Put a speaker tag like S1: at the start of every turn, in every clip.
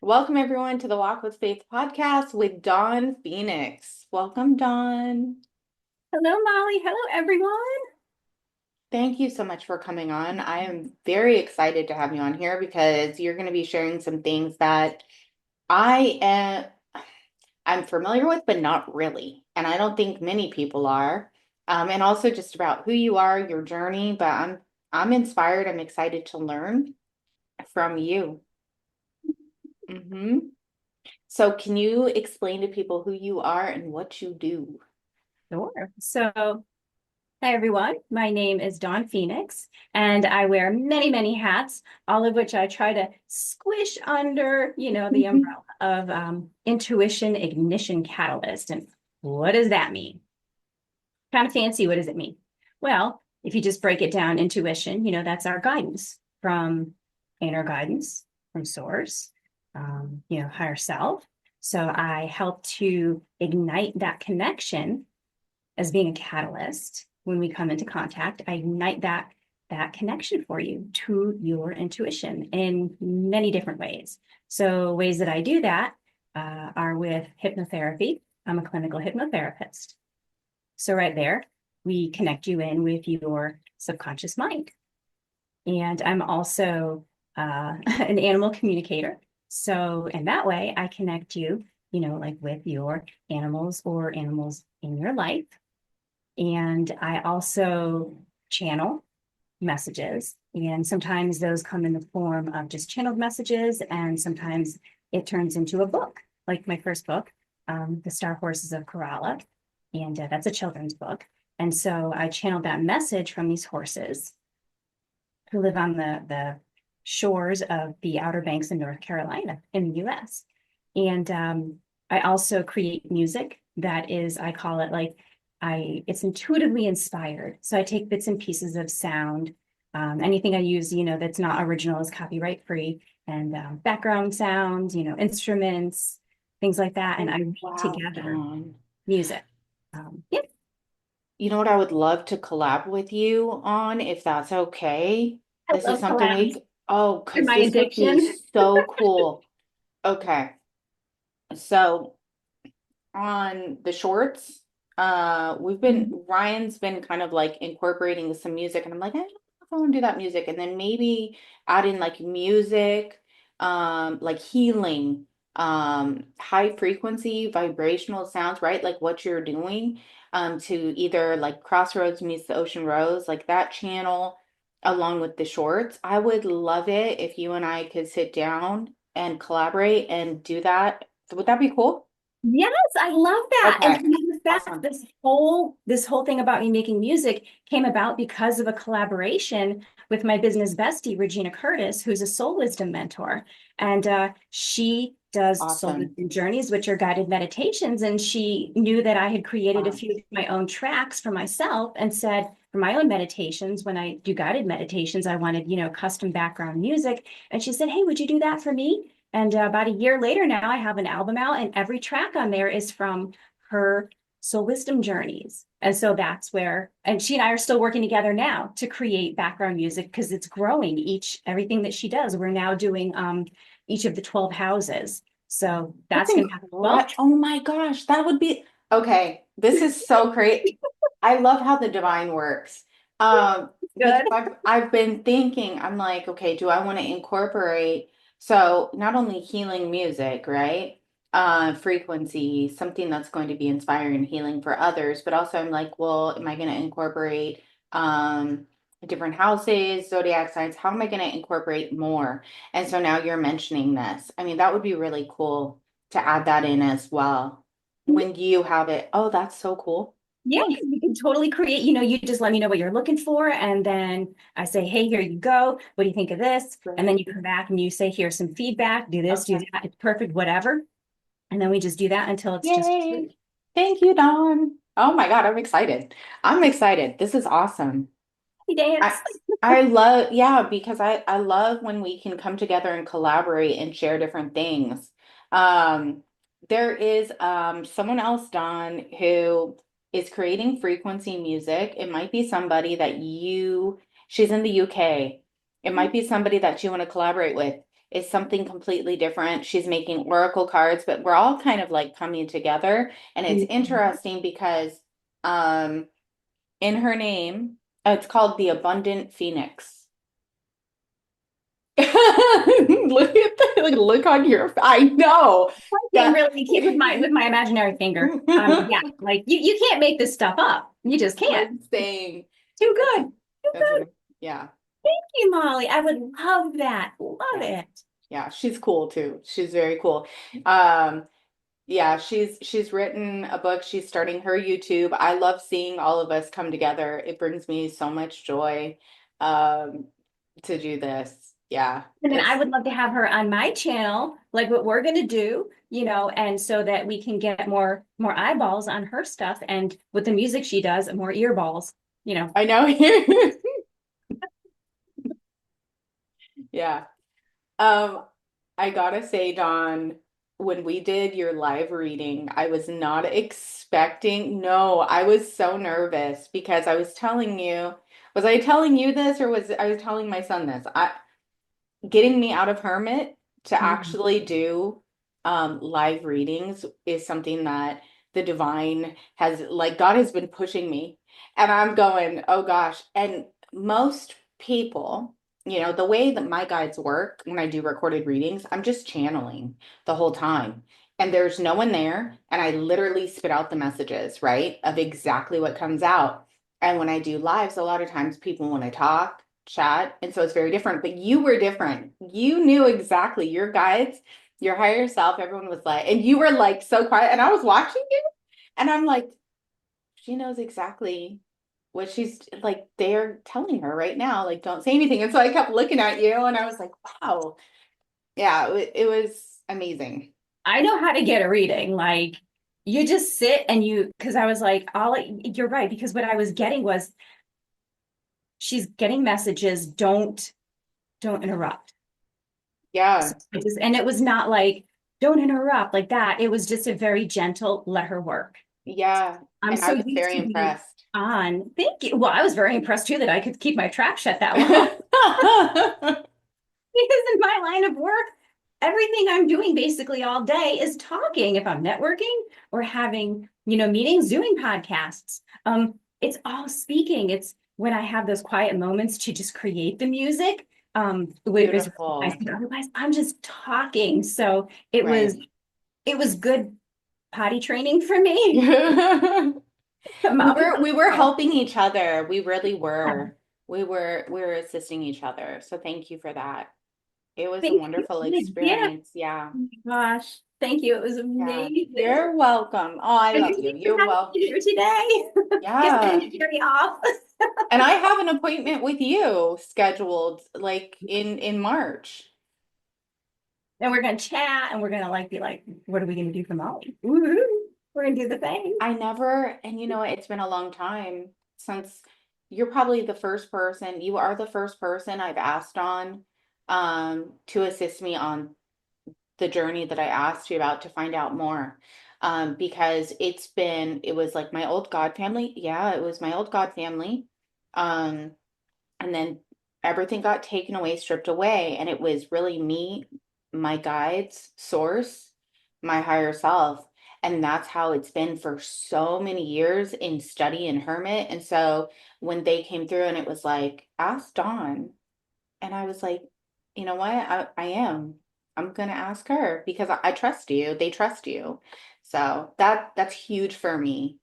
S1: Welcome everyone to the Walk with Faith podcast with Dawn Phoenix. Welcome, Dawn.
S2: Hello, Molly. Hello, everyone.
S1: Thank you so much for coming on. I am very excited to have you on here because you're going to be sharing some things that I am I'm familiar with, but not really. And I don't think many people are. And also just about who you are, your journey, but I'm inspired. I'm excited to learn from you. So can you explain to people who you are and what you do?
S2: Sure. Hi, everyone. My name is Dawn Phoenix, and I wear many, many hats, all of which I try to squish under, the umbrella of intuition ignition catalyst. And what does that mean? Kind of fancy. What does it mean? Well, if you just break it down, intuition, that's our guidance from inner guidance, from source, higher self. So I help to ignite that connection as being a catalyst. When we come into contact, I ignite that connection for you to your intuition in many different ways. So ways that I do that are with hypnotherapy. I'm a clinical hypnotherapist. So right there, we connect you in with your subconscious mind. And I'm also an animal communicator. So in that way, I connect you, like with your animals or animals in your life. And I also channel messages. And sometimes those come in the form of just channeled messages. And sometimes it turns into a book, like my first book, The Star Horses of Kerala. And that's a children's book. And so I channeled that message from these horses who live on the shores of the Outer Banks in North Carolina in the US. And I also create music that is, I call it like, it's intuitively inspired. So I take bits and pieces of sound. Anything I use, that's not original is copyright free, and background sounds, instruments, things like that. And I
S1: Oh,
S2: weave
S1: wow,
S2: together
S1: Dawn.
S2: music. Yeah,
S1: You know what I would love to collab with you on, if that's okay?
S2: I
S1: This is
S2: love
S1: something
S2: collabs. They're
S1: because
S2: my
S1: this would be
S2: addiction.
S1: so cool. Okay, so on the shorts, Ryan's been kind of like incorporating some music, and I'm like, I don't know if I want to do that music, and then maybe add in like music, like healing, high frequency vibrational sounds, right? Like what you're doing, to either like Crossroads meets the Ocean Rose, like that channel, along with the shorts. I would love it if you and I could sit down and collaborate and do that. Would that be cool?
S2: Yes, I love that. And
S1: Okay,
S2: in fact,
S1: awesome.
S2: this whole thing about me making music came about because of a collaboration with my business bestie, Regina Curtis, who's a soul wisdom mentor. And she does soul
S1: Awesome.
S2: wisdom journeys, which are guided meditations. And she knew that I had created a
S1: Wow.
S2: few of my own tracks for myself and said, for my own meditations, when I do guided meditations, I wanted, custom background music. And she said, hey, would you do that for me? And about a year later now, I have an album out, and every track on there is from her soul wisdom journeys. And so that's where, and she and I are still working together now to create background music because it's growing everything that she does. We're now doing each of the 12 houses. So
S1: That's
S2: that's going to have 12.
S1: incredible. Oh my gosh, that would be okay. This is so great. I love how the divine works. Because
S2: Good.
S1: I've been thinking, I'm like, okay, do I want to incorporate so not only healing music, right? Frequency, something that's going to be inspiring and healing for others, but also I'm like, well, am I going to incorporate different houses, zodiac signs? How am I going to incorporate more? And so now you're mentioning this. I mean, that would be really cool to add that in as well when you have it. Oh, that's so cool.
S2: Yeah,
S1: Thanks.
S2: you can totally create, you just let me know what you're looking for. And then I say, hey, here you go. What do you think of this? And then
S1: Great.
S2: you come back and you say, here's some feedback, do this, do
S1: Okay.
S2: that. It's perfect, whatever. And then we just do that until it's just
S1: Yay. Thank you, Dawn. Oh my God, I'm excited. I'm excited. This is awesome.
S2: happy
S1: I
S2: dance.
S1: I love, yeah, because I love when we can come together and collaborate and share different things. Um, there is someone else, Dawn, who is creating frequency music. It might be somebody that she's in the UK. It might be somebody that you want to collaborate with. is something completely different. She's making oracle cards, but we're all kind of like coming together. And it's
S2: Mhm.
S1: interesting because um in her name, it's called the Abundant Phoenix. Look at the like, look on your, I know
S2: Being
S1: that.
S2: really cute with my imaginary finger. Yeah, like you can't make this stuff up. You just can't.
S1: I'm saying
S2: Too
S1: that's
S2: good. Too
S1: that's
S2: good.
S1: what, yeah,
S2: Thank you, Molly. I would love that. Love
S1: yeah,
S2: it.
S1: yeah. She's cool too. She's very cool. Um, yeah, she's written a book. She's starting her YouTube. I love seeing all of us come together. It brings me so much joy um to do this. Yeah,
S2: And then I
S1: it's
S2: would love to have her on my channel, like what we're gonna do, and so that we can get more eyeballs on her stuff and with the music she does, more earballs, you know.
S1: I know. Yeah. Um, I gotta say, Dawn, when we did your live reading, I was not expecting, no, I was so nervous because I was telling you, was I telling you this or was I was telling my son this? Getting me out of hermit to
S2: Mhm.
S1: actually do live readings is something that the divine has, like, God has been pushing me. And I'm going, oh gosh. And most people, the way that my guides work when I do recorded readings, I'm just channeling the whole time. And there's no one there. And I literally spit out the messages, right, of exactly what comes out. And when I do lives, a lot of times people want to talk, chat, and so it's very different. But you were different. You knew exactly your guides, your higher self. Everyone was like, and you were like so quiet. And I was watching you, and I'm like, she knows exactly what she's like. They're telling her right now, like, don't say anything. And so I kept looking at you, and I was like, wow, yeah, it was amazing.
S2: I know how to get a reading. Like you just sit and because I was like, you're right, because what I was getting was she's getting messages, don't interrupt. So
S1: Yeah,
S2: and it was not like, don't interrupt like that. It was just a very gentle, let her work.
S1: yeah,
S2: I'm
S1: and I
S2: so
S1: was
S2: used
S1: very
S2: to being
S1: impressed.
S2: on. Thank you. Well, I was very impressed too that I could keep my trap shut that long. Because in my line of work, everything I'm doing basically all day is talking. If I'm networking or having, meetings, doing podcasts, it's all speaking. It's when I have those quiet moments to just create the music. It was really nice.
S1: Beautiful.
S2: But otherwise, I'm just talking. So it was good potty training for me.
S1: Right.
S2: Molly's
S1: We were
S2: also.
S1: helping each other. We really
S2: Yeah.
S1: were. We were assisting each other. So thank you for that. It was a
S2: Thank you.
S1: wonderful
S2: Yeah.
S1: experience. Yeah.
S2: Oh my gosh. Thank you. It was
S1: Yeah.
S2: amazing.
S1: You're welcome. Oh, I
S2: And
S1: love
S2: thank
S1: you.
S2: you for
S1: You're
S2: having
S1: welcome.
S2: me here today. Just
S1: Yeah.
S2: getting carry off.
S1: And I have an appointment with you scheduled like in March.
S2: And we're gonna chat and we're gonna like be like, what are we gonna do for Molly? Woo-hoo. We're gonna do the thing.
S1: I never, and it's been a long time since you're probably the first person, you are the first person I've asked on to assist me on the journey that I asked you about to find out more. Because it was like my old God family. Yeah, it was my old God family. Um, and then everything got taken away, stripped away, and it was really me, my guides, source, my higher self. And that's how it's been for so many years in study and hermit. And so when they came through and it was like, ask Dawn. And I was like, you know what? I am. I'm gonna ask her because I trust you. They trust you. So that's huge for me.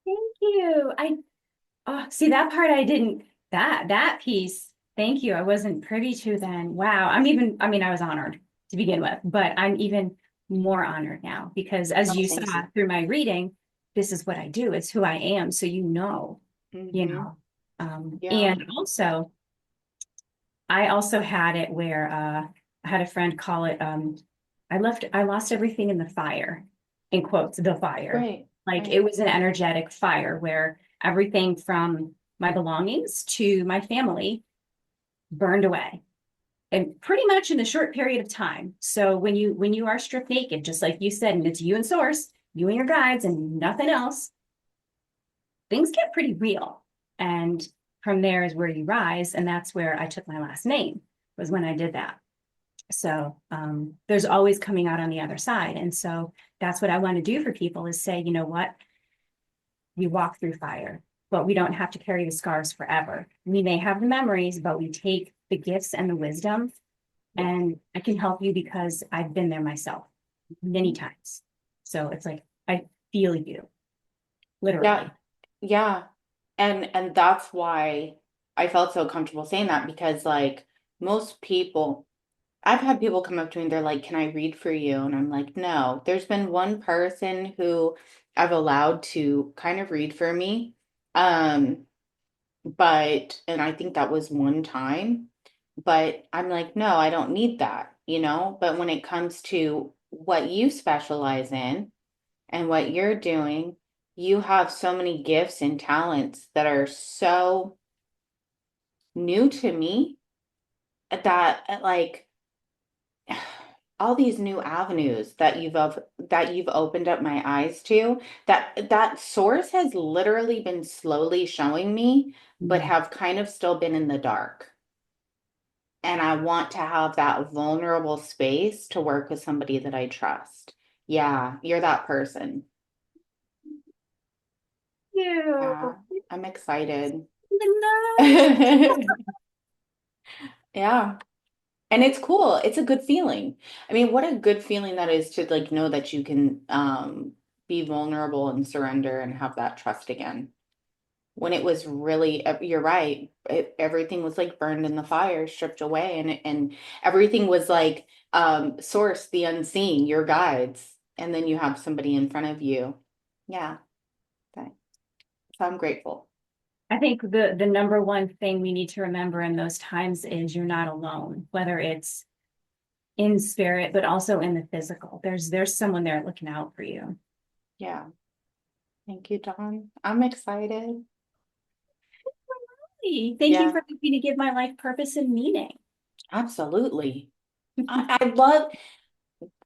S2: Thank you. See that part I didn't that piece. Thank you. I wasn't privy to then. Wow. I mean, I was honored to begin with, but I'm even more honored now because as
S1: Oh,
S2: you saw
S1: thank you.
S2: through my reading, this is what I do. It's who I am. So you
S1: Hmm.
S2: know.
S1: Yeah.
S2: And also I also had it where I had a friend call it I lost everything in the fire, in quotes, the fire.
S1: Right.
S2: Like it
S1: Right.
S2: was an energetic fire where everything from my belongings to my family burned away. And pretty much in a short period of time. So when you are stripped naked, just like you said, and it's you and source, you and your guides and nothing else, things get pretty real. And from there is where you rise. And that's where I took my last name. was when I did that. So there's always coming out on the other side. And so that's what I want to do for people is say, you know what? We walk through fire, but we don't have to carry the scars forever. We may have the memories, but we take the gifts and the wisdom.
S1: Yeah.
S2: And I can help you because I've been there myself many times. So it's like, I feel you,
S1: Yeah.
S2: literally.
S1: Yeah. And that's why I felt so comfortable saying that because like most people, I've had people come up to me and they're like, "Can I read for you?" And I'm like, "No." There's been one person who I've allowed to kind of read for me. Um, and I think that was one time, but I'm like, "No, I don't need that, you know?" But when it comes to what you specialize in and what you're doing, you have so many gifts and talents that are so new to me that like all these new avenues that you've opened up my eyes to that source has literally been slowly showing me but
S2: Mhm.
S1: have kind of still been in the dark, and I want to have that vulnerable space to work with somebody that I trust. Yeah, you're that person.
S2: You.
S1: Yeah, I'm excited.
S2: Nice.
S1: Yeah. And it's cool. It's a good feeling. I mean, what a good feeling that is to like know that you can be vulnerable and surrender and have that trust again. When it was really, you're right. Everything was like burned in the fire, stripped away, and everything was like source, the unseen, your guides, and then you have somebody in front of you. Yeah, that, so I'm grateful.
S2: I think the number one thing we need to remember in those times is you're not alone, whether it's in spirit, but also in the physical. There's someone there looking out for you.
S1: Yeah. Thank you, Dawn. I'm excited.
S2: Thank you
S1: Yeah,
S2: for helping me to give my life purpose and meaning.
S1: absolutely. I love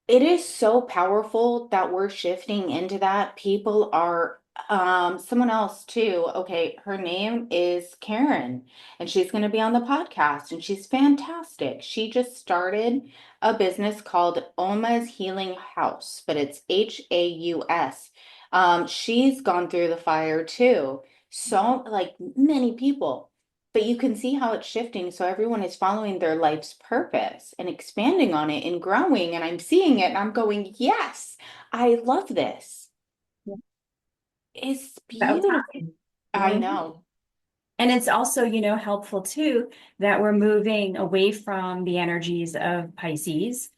S1: it is so powerful that we're shifting into that. People are someone else too. Okay, her name is Karen and she's going to be on the podcast and she's fantastic. She just started a business called Oma's Healing House, but it's Haus. She's gone through the fire too. So like many people. But you can see how it's shifting. So everyone is following their life's purpose and expanding on it and growing. And I'm seeing it and I'm going, yes, I love this. It's
S2: About
S1: beautiful.
S2: time.
S1: I
S2: Mhm.
S1: know.
S2: And it's also, helpful too that we're moving away from the energies of Pisces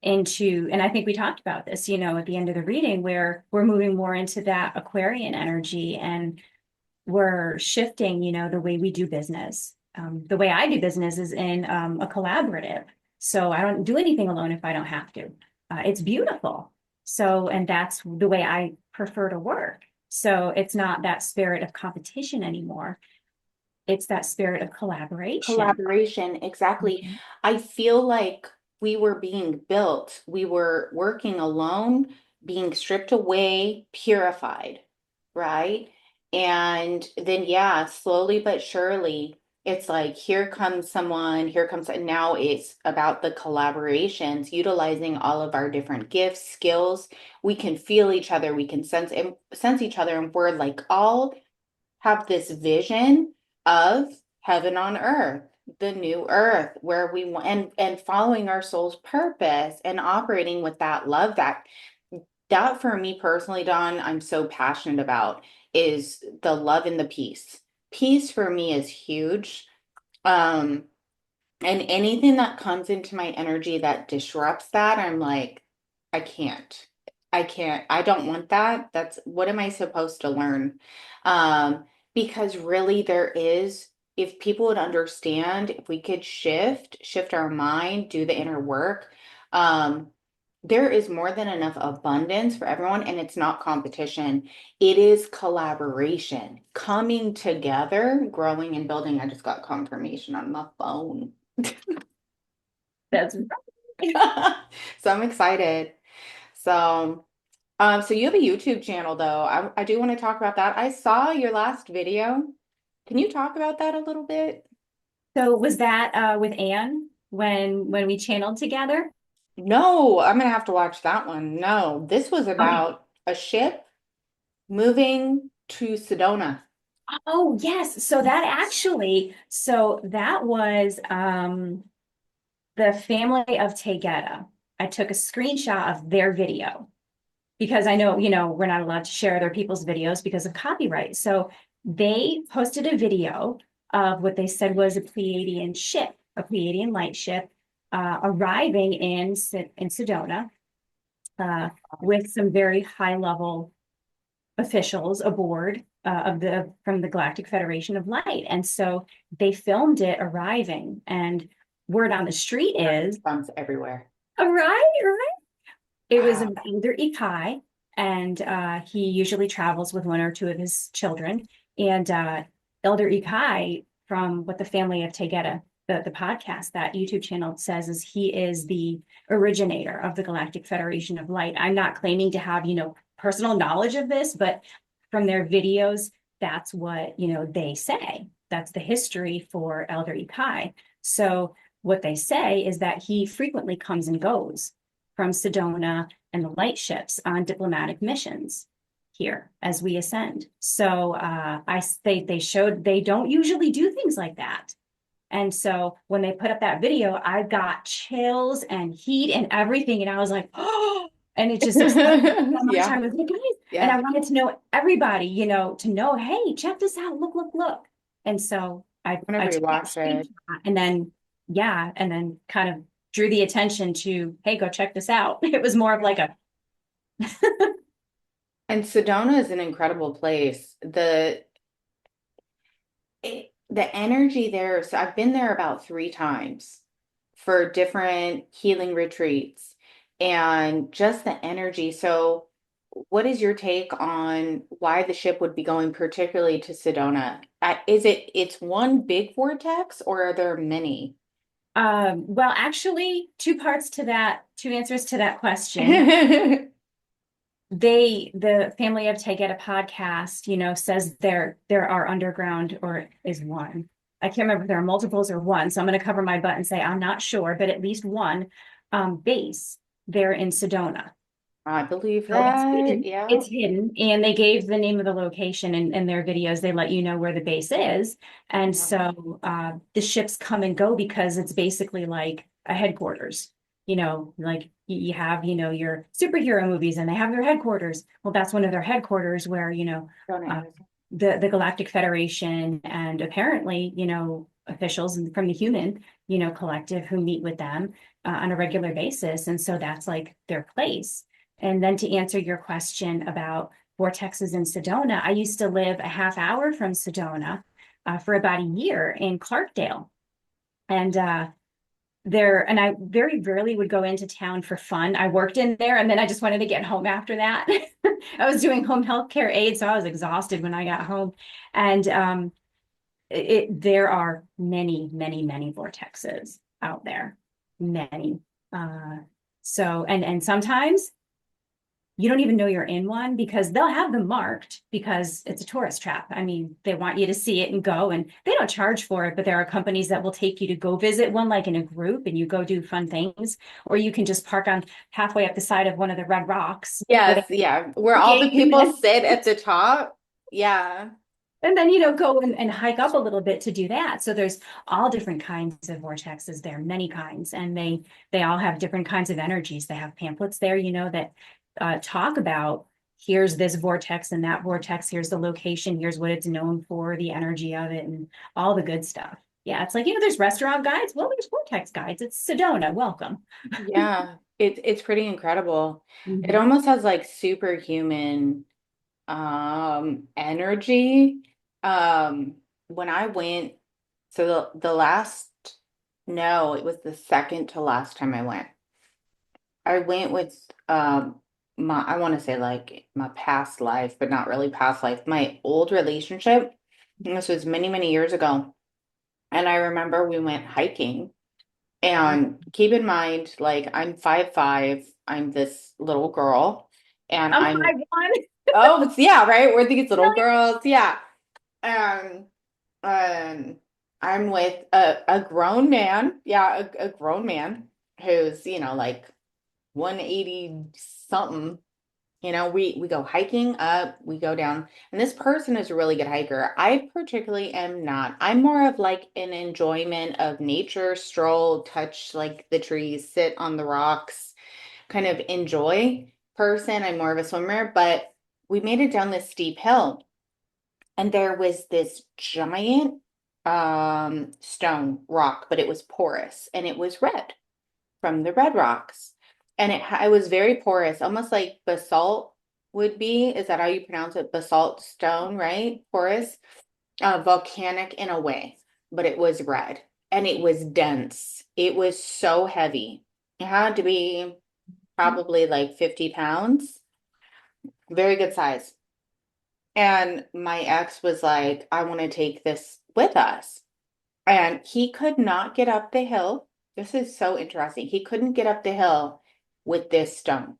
S2: into, and I think we talked about this, at the end of the reading, where we're moving more into that Aquarian energy and we're shifting, the way we do business. The way I do business is in a collaborative. So I don't do anything alone if I don't have to. It's beautiful. So, and that's the way I prefer to work. So it's not that spirit of competition anymore. It's that spirit of collaboration.
S1: Collaboration, exactly.
S2: Mhm.
S1: I feel like we were being built. We were working alone, being stripped away, purified, right? And then, yeah, slowly but surely, it's like here comes someone, here comes, and now it's about the collaborations, utilizing all of our different gifts, skills. We can feel each other, we can sense each other, and we're like all have this vision of heaven on earth, the new earth, where we want and following our soul's purpose and operating with that love that for me personally, Don, I'm so passionate about is the love and the peace. Peace for me is huge. Um, and anything that comes into my energy that disrupts that, I'm like, I can't. I can't. I don't want that. That's what am I supposed to learn? Um, because really there is, if people would understand, if we could shift our mind, do the inner work, um, there is more than enough abundance for everyone, and it's not competition. It is collaboration, coming together, growing and building. I just got confirmation on my phone.
S2: That's
S1: So I'm excited. So, so you have a YouTube channel though. I do want to talk about that. I saw your last video. Can you talk about that a little bit?
S2: So was that with Anne when we channeled together?
S1: No, I'm gonna have to watch that one. No, this was
S2: Okay.
S1: about a ship moving to Sedona.
S2: Oh, yes. So that was the family of Tegeta. I took a screenshot of their video because I know, we're not allowed to share other people's videos because of copyright. So they posted a video of what they said was a Pleiadian ship, a Pleiadian light ship, arriving in Sedona, uh, with some very high level officials aboard, of the from the Galactic Federation of Light. And so they filmed it arriving, and word on the street is,
S1: Bumps everywhere.
S2: right. It was
S1: Wow.
S2: an older Ikai, and he usually travels with one or two of his children. And Elder Ikai, from what the family of Tegeta, the podcast, that YouTube channel says, is he is the originator of the Galactic Federation of Light. I'm not claiming to have, personal knowledge of this, but from their videos, that's what, they say. That's the history for Elder Ikai. So what they say is that he frequently comes and goes from Sedona and the light ships on diplomatic missions here as we ascend. So they showed they don't usually do things like that. And so when they put up that video, I got chills and heat and everything. And I was like, oh, and it just excited me so much. I
S1: Yeah,
S2: was like, guys, and I
S1: yeah.
S2: wanted to know everybody, to know, hey, check this out. Look. And so I
S1: Whenever you
S2: took that
S1: watch it.
S2: screenshot and then, yeah, and then kind of drew the attention to, hey, go check this out. It was more of like a,
S1: And Sedona is an incredible place. The energy there, so I've been there about 3 times for different healing retreats and just the energy. So, what is your take on why the ship would be going particularly to Sedona? It's one big vortex or are there many?
S2: well, actually, two answers to that question. The family of Taygeta podcast, says there are underground, or is one. I can't remember if there are multiples or one. So I'm going to cover my butt and say I'm not sure, but at least one base there in Sedona.
S1: I believe
S2: So it's
S1: that.
S2: hidden.
S1: Yeah.
S2: It's hidden. And they gave the name of the location in their videos. They let you know where the base is. And so the ships come and go because it's basically like a headquarters. Like you have, your superhero movies and they have their headquarters. Well, that's one of their headquarters where,
S1: Sedona
S2: uh,
S1: is.
S2: the Galactic Federation and apparently, officials from the human, collective who meet with them on a regular basis. And so that's like their place. And then to answer your question about vortexes in Sedona, I used to live a half hour from Sedona for about a year in Clarkdale. And and I very rarely would go into town for fun. I worked in there and then I just wanted to get home after that. I was doing home health care aid, so I was exhausted when I got home. And there are many vortexes out there. Many. Uh, and sometimes you don't even know you're in one because they'll have them marked because it's a tourist trap. I mean, they want you to see it and go, and they don't charge for it, but there are companies that will take you to go visit one, like in a group, and you go do fun things, or you can just park on halfway up the side of one of the red rocks where they
S1: Yes, yeah. Where all the
S2: gate, and
S1: people
S2: then
S1: sit at the top. Yeah.
S2: go and hike up a little bit to do that. So there's all different kinds of vortexes there, many kinds, and they all have different kinds of energies. They have pamphlets there, that talk about, here's this vortex and that vortex, here's the location, here's what it's known for, the energy of it, and all the good stuff. Yeah, it's like, there's restaurant guides. Well, there's vortex guides. It's Sedona. Welcome.
S1: Yeah. It's pretty incredible. It
S2: Mhm.
S1: almost has like superhuman energy. When I went, so the last, no, it was the second to last time I went. I went with my, I want to say like my past life, but not really past life, my old relationship. And this was many years ago. And I remember we went hiking. And keep in mind, like I'm 5'5", I'm this little girl, and
S2: I'm
S1: I'm
S2: 5'1".
S1: oh yeah, right. We're these little
S2: Really?
S1: girls, yeah. Um, um, I'm with a grown man. Yeah, a grown man who's, like 180 something. We go hiking up, we go down, and this person is a really good hiker. I particularly am not. I'm more of like an enjoyment of nature, stroll, touch like the trees, sit on the rocks, kind of enjoy person. I'm more of a swimmer, but we made it down this steep hill, and there was this giant stone rock, but it was porous and it was red from the red rocks. And it was very porous, almost like basalt would be. Is that how you pronounce it? Basalt stone, right? Porous, volcanic in a way, but it was red and it was dense. It was so heavy. It had to be probably like 50 pounds, very good size. And my ex was like, I want to take this with us. And he could not get up the hill. This is so interesting. He couldn't get up the hill with this stone.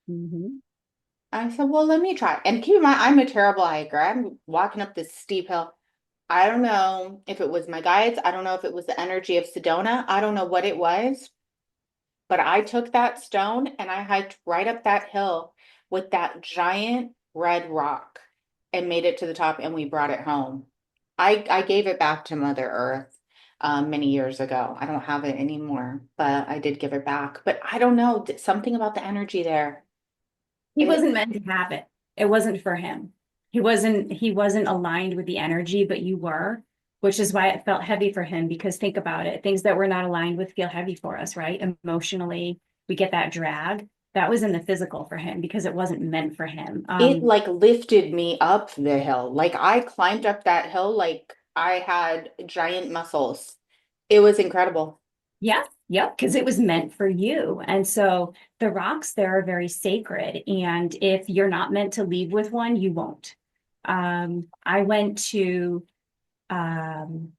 S2: Mm-hmm.
S1: I said, well, let me try. And keep in mind, I'm a terrible hiker. I'm walking up this steep hill. I don't know if it was my guides. I don't know if it was the energy of Sedona. I don't know what it was. But I took that stone and I hiked right up that hill with that giant red rock and made it to the top, and we brought it home. I gave it back to Mother Earth many years ago. I don't have it anymore, but I did give it back. But I don't know, something about the energy there.
S2: He
S1: It
S2: wasn't meant to have it. It wasn't for him. He wasn't aligned with the energy, but you were, which is why it felt heavy for him, because think about it. Things that we're not aligned with feel heavy for us, right? Emotionally, we get that drag. That was in the physical for him because it wasn't meant for him.
S1: it like lifted me up the hill. Like I climbed up that hill like I had giant muscles. It was incredible.
S2: Yeah, yep, because it was meant for you. And so the rocks there are very sacred. And if you're not meant to leave with one, you won't. I went to um,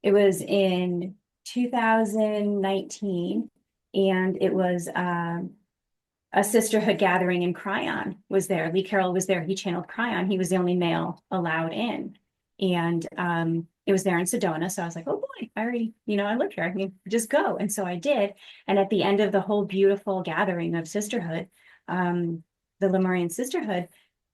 S2: it was in 2019, and it was a sisterhood gathering, and Cryon was there. Lee Carroll was there. He channeled Cryon. He was the only male allowed in. And it was there in Sedona. So I was like, oh boy, I already, I live here. I can just go. And so I did. And at the end of the whole beautiful gathering of sisterhood, the Lemurian sisterhood,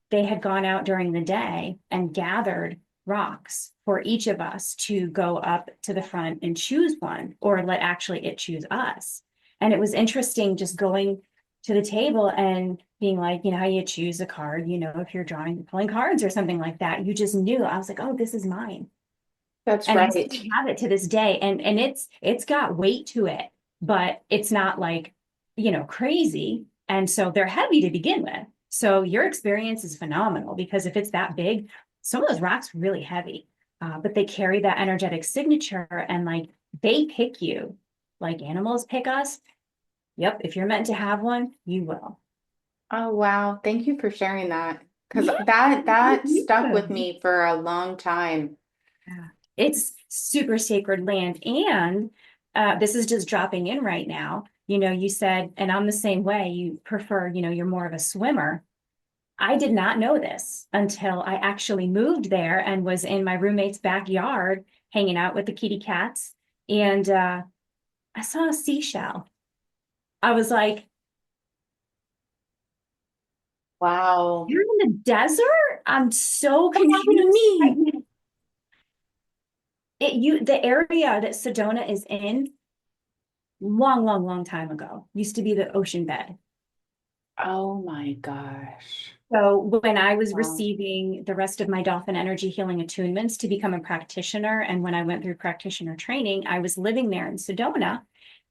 S2: they had gone out during the day and gathered rocks for each of us to go up to the front and choose one, or let actually it choose us. And it was interesting just going to the table and being like, how you choose a card, if you're pulling cards or something like that, you just knew. I was like, oh, this is mine.
S1: That's
S2: And I
S1: right.
S2: still have it to this day. And it's got weight to it, but it's not like, crazy. And so they're heavy to begin with. So your experience is phenomenal, because if it's that big, some of those rocks really heavy. But they carry that energetic signature, and like they pick you like animals pick us. Yep, if you're meant to have one, you will.
S1: Oh, wow. Thank you for sharing that. Because
S2: Yeah.
S1: that
S2: You
S1: stuck with
S2: will.
S1: me for a long time.
S2: Yeah. It's super sacred land. And this is just dropping in right now. You said, and I'm the same way, you prefer, you're more of a swimmer. I did not know this until I actually moved there and was in my roommate's backyard hanging out with the kitty cats. And I saw a seashell. I was like,
S1: Wow.
S2: you're in the desert? I'm so
S1: What happened to
S2: confused right
S1: me?
S2: now. The area that Sedona is in, long, long, long time ago, used to be the ocean bed.
S1: Oh my gosh.
S2: So when I was
S1: Wow.
S2: receiving the rest of my dolphin energy healing attunements to become a practitioner, and when I went through practitioner training, I was living there in Sedona.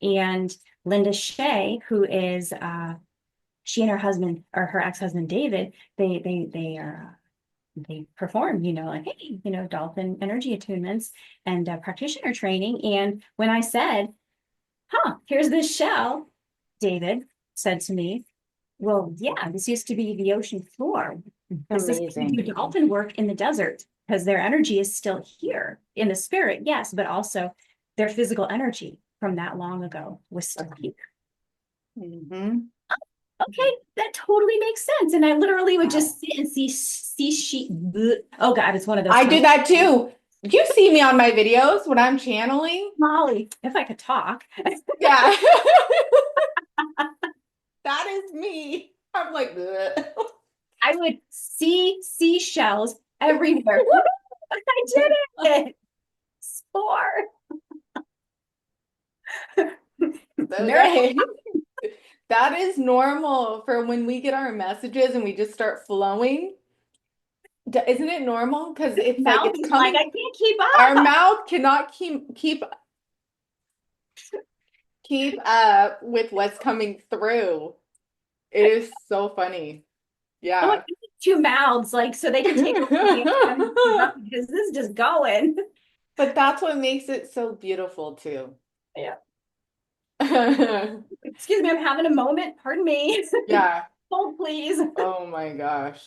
S2: And Linda Shea, who is she and her husband, or her ex-husband David, they are they perform, like, hey, dolphin energy attunements and practitioner training. And when I said, here's this shell, David said to me, well, yeah, this used to be the ocean floor. This is how you
S1: Amazing.
S2: do dolphin work in the desert, because their energy is still here in the spirit, yes, but also their physical energy from that long ago was still here.
S1: Mm-hmm.
S2: Okay, that totally makes sense. And I literally would
S1: Wow.
S2: just sit and see sheet. Oh God, it's one of those
S1: I did
S2: tongues.
S1: that too. You see me on my videos when I'm channeling.
S2: Molly, if I could talk.
S1: Yeah. That is me. I'm like, "Bleh."
S2: I would see seashells everywhere. I did it. Spore. Miracle.
S1: Okay. That is normal for when we get our messages and we just start flowing. Isn't it normal? Because it's like
S2: Mouth
S1: it's
S2: is like, I
S1: coming.
S2: can't keep
S1: Our
S2: up.
S1: mouth cannot keep up with what's coming through. It is so funny.
S2: I'm like,
S1: Yeah.
S2: I need two mouths, like, so they can take over the having to keep up because this is just going.
S1: But that's what makes it so beautiful too.
S2: Yeah. Excuse me, I'm having a moment. Pardon me.
S1: Yeah.
S2: Hold, please.
S1: Oh my gosh.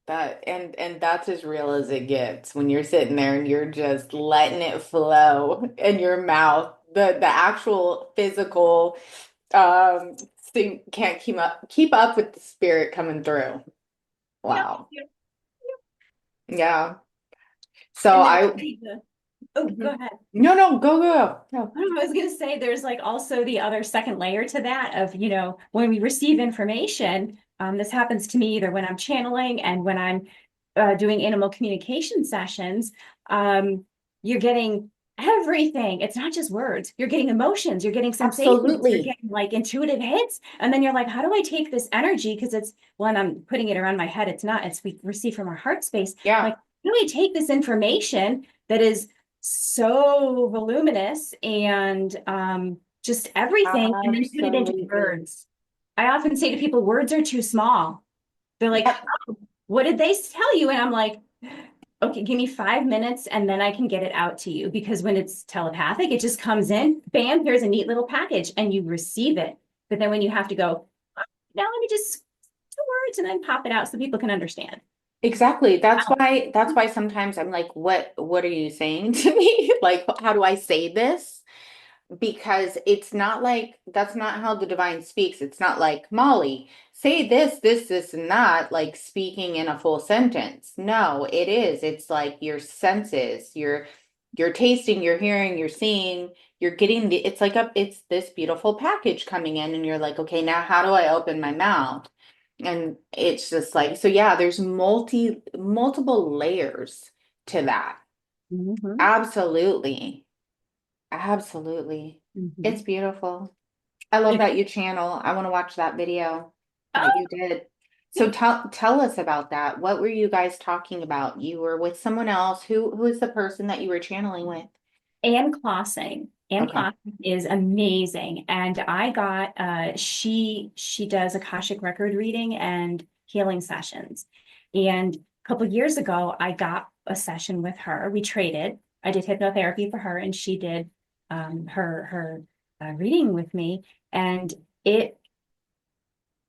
S1: That and that's as real as it gets when you're sitting there and you're just letting it flow in your mouth. The actual physical thing can't keep up with the spirit coming through.
S2: Yep.
S1: Wow.
S2: Yep.
S1: Yeah. So
S2: And then
S1: I
S2: oh, go
S1: Mhm.
S2: ahead.
S1: no, go. No.
S2: I was going to say there's like also the other second layer to that of, when we receive information, this happens to me either when I'm channeling and when I'm doing animal communication sessions, you're getting everything. It's not just words. You're getting emotions, you're getting sensations, you're
S1: Absolutely.
S2: getting like intuitive hits. And then you're like, how do I take this energy? Because it's when I'm putting it around my head, it's not, it's we receive from our heart space.
S1: Yeah.
S2: Like, how do I take this information that is so voluminous and just everything and then put it into
S1: Absolutely.
S2: words. I often say to people, words are too small. They're like,
S1: Yep.
S2: what did they tell you? And I'm like, okay, give me 5 minutes and then I can get it out to you. Because when it's telepathic, it just comes in, bam, here's a neat little package and you receive it. But then when you have to go, now let me just two words and then pop it out so people can understand.
S1: Exactly. That's
S2: Wow.
S1: why that's why sometimes I'm like, what are you saying to me? Like, how do I say this? Because it's not like that's not how the divine speaks. It's not like, Molly, say this, and that, like speaking in a full sentence. No, it is. It's like your senses, you're tasting, you're hearing, you're seeing, you're getting it's this beautiful package coming in, and you're like, okay, now how do I open my mouth? And it's just like, so yeah, there's multiple layers to that.
S2: Mhm.
S1: Absolutely. Absolutely. It's
S2: Mhm.
S1: beautiful. I love
S2: It,
S1: that you channel. I want to watch that video that
S2: oh,
S1: you did. So tell us about that. What were you guys talking about? You were with someone else. Who is the person that you were channeling with?
S2: Anne Klossing. Anne
S1: Okay.
S2: Klossing is amazing. And I got she does Akashic record reading and healing sessions. And a couple of years ago, I got a session with her. We traded. I did hypnotherapy for her, and she did her reading with me. And it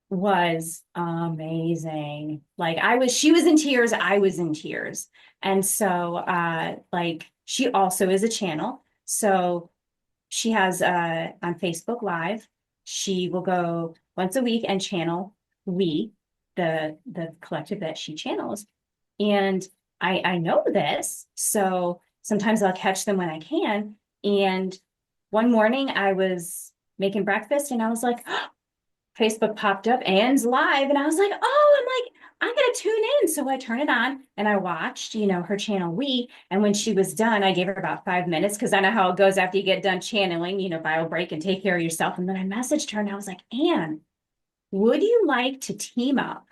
S2: was amazing. Like she was in tears, I was in tears. And so like she also is a channel. So she has on Facebook Live, she will go once a week and channel we, the collective that she channels. And I know this, so sometimes I'll catch them when I can. And one morning I was making breakfast and I was like, Facebook popped up, Anne's live, and I was like, oh, I'm like, I gotta tune in. So I turn it on and I watched, her channel We. And when she was done, I gave her about 5 minutes because I know how it goes after you get done channeling, bio break and take care of yourself. And then I messaged her and I was like, Anne, would you like to team up,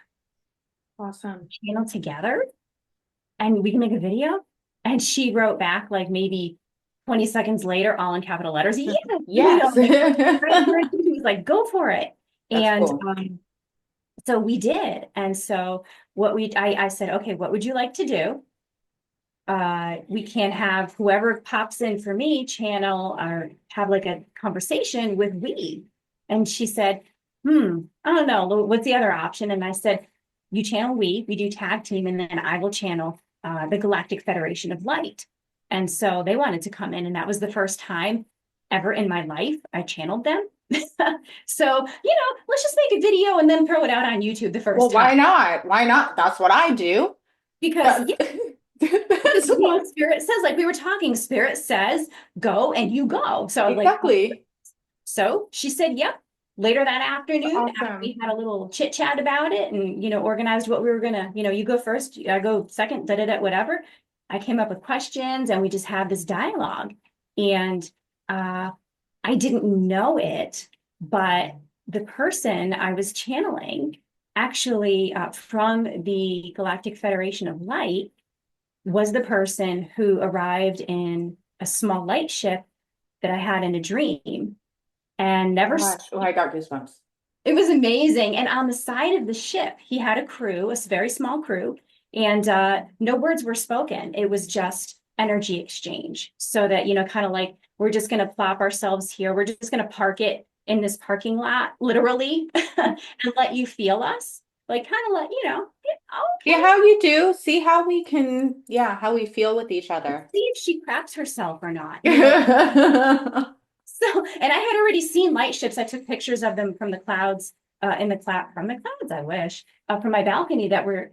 S1: Awesome.
S2: channel together, and we can make a video? And she wrote back like maybe 20 seconds later, all in capital letters, yeah,
S1: Yes.
S2: like right here. She was like, go for it.
S1: That's
S2: And
S1: cool.
S2: so we did. And so I said, okay, what would you like to do? We can have whoever pops in for me channel or have like a conversation with we. And she said, I don't know. What's the other option? And I said, you channel we do tag team, and then I will channel the Galactic Federation of Light. And so they wanted to come in, and that was the first time ever in my life I channeled them. So, let's just make a video and then throw it out on YouTube the
S1: Well,
S2: first time.
S1: why not? Why not? That's what I do.
S2: Because
S1: That's
S2: Because
S1: That's
S2: you
S1: what,
S2: know, Spirit says, like we were talking, Spirit says, go and you go. So I was like, oh.
S1: exactly.
S2: So she said, yep. Later that
S1: That's
S2: afternoon, after we
S1: awesome.
S2: had a little chit chat about it and, organized what we were gonna, you go first, I go second, da da da, whatever. I came up with questions and we just had this dialogue. And uh, I didn't know it, but the person I was channeling actually from the Galactic Federation of Light was the person who arrived in a small light ship that I had in a dream and never.
S1: Gosh, oh, I got goosebumps.
S2: It was amazing. And on the side of the ship, he had a crew, a very small crew, and no words were spoken. It was just energy exchange. So that, kind of like we're just going to plop ourselves here. We're just going to park it in this parking lot, literally, and let you feel us. Like, kind of like,
S1: See
S2: okay,
S1: how you do? See how we can, yeah, how we feel with each other.
S2: see if she craps herself or not. So, and I had already seen light ships. I took pictures of them from the clouds, from the clouds, I wish, from my balcony that were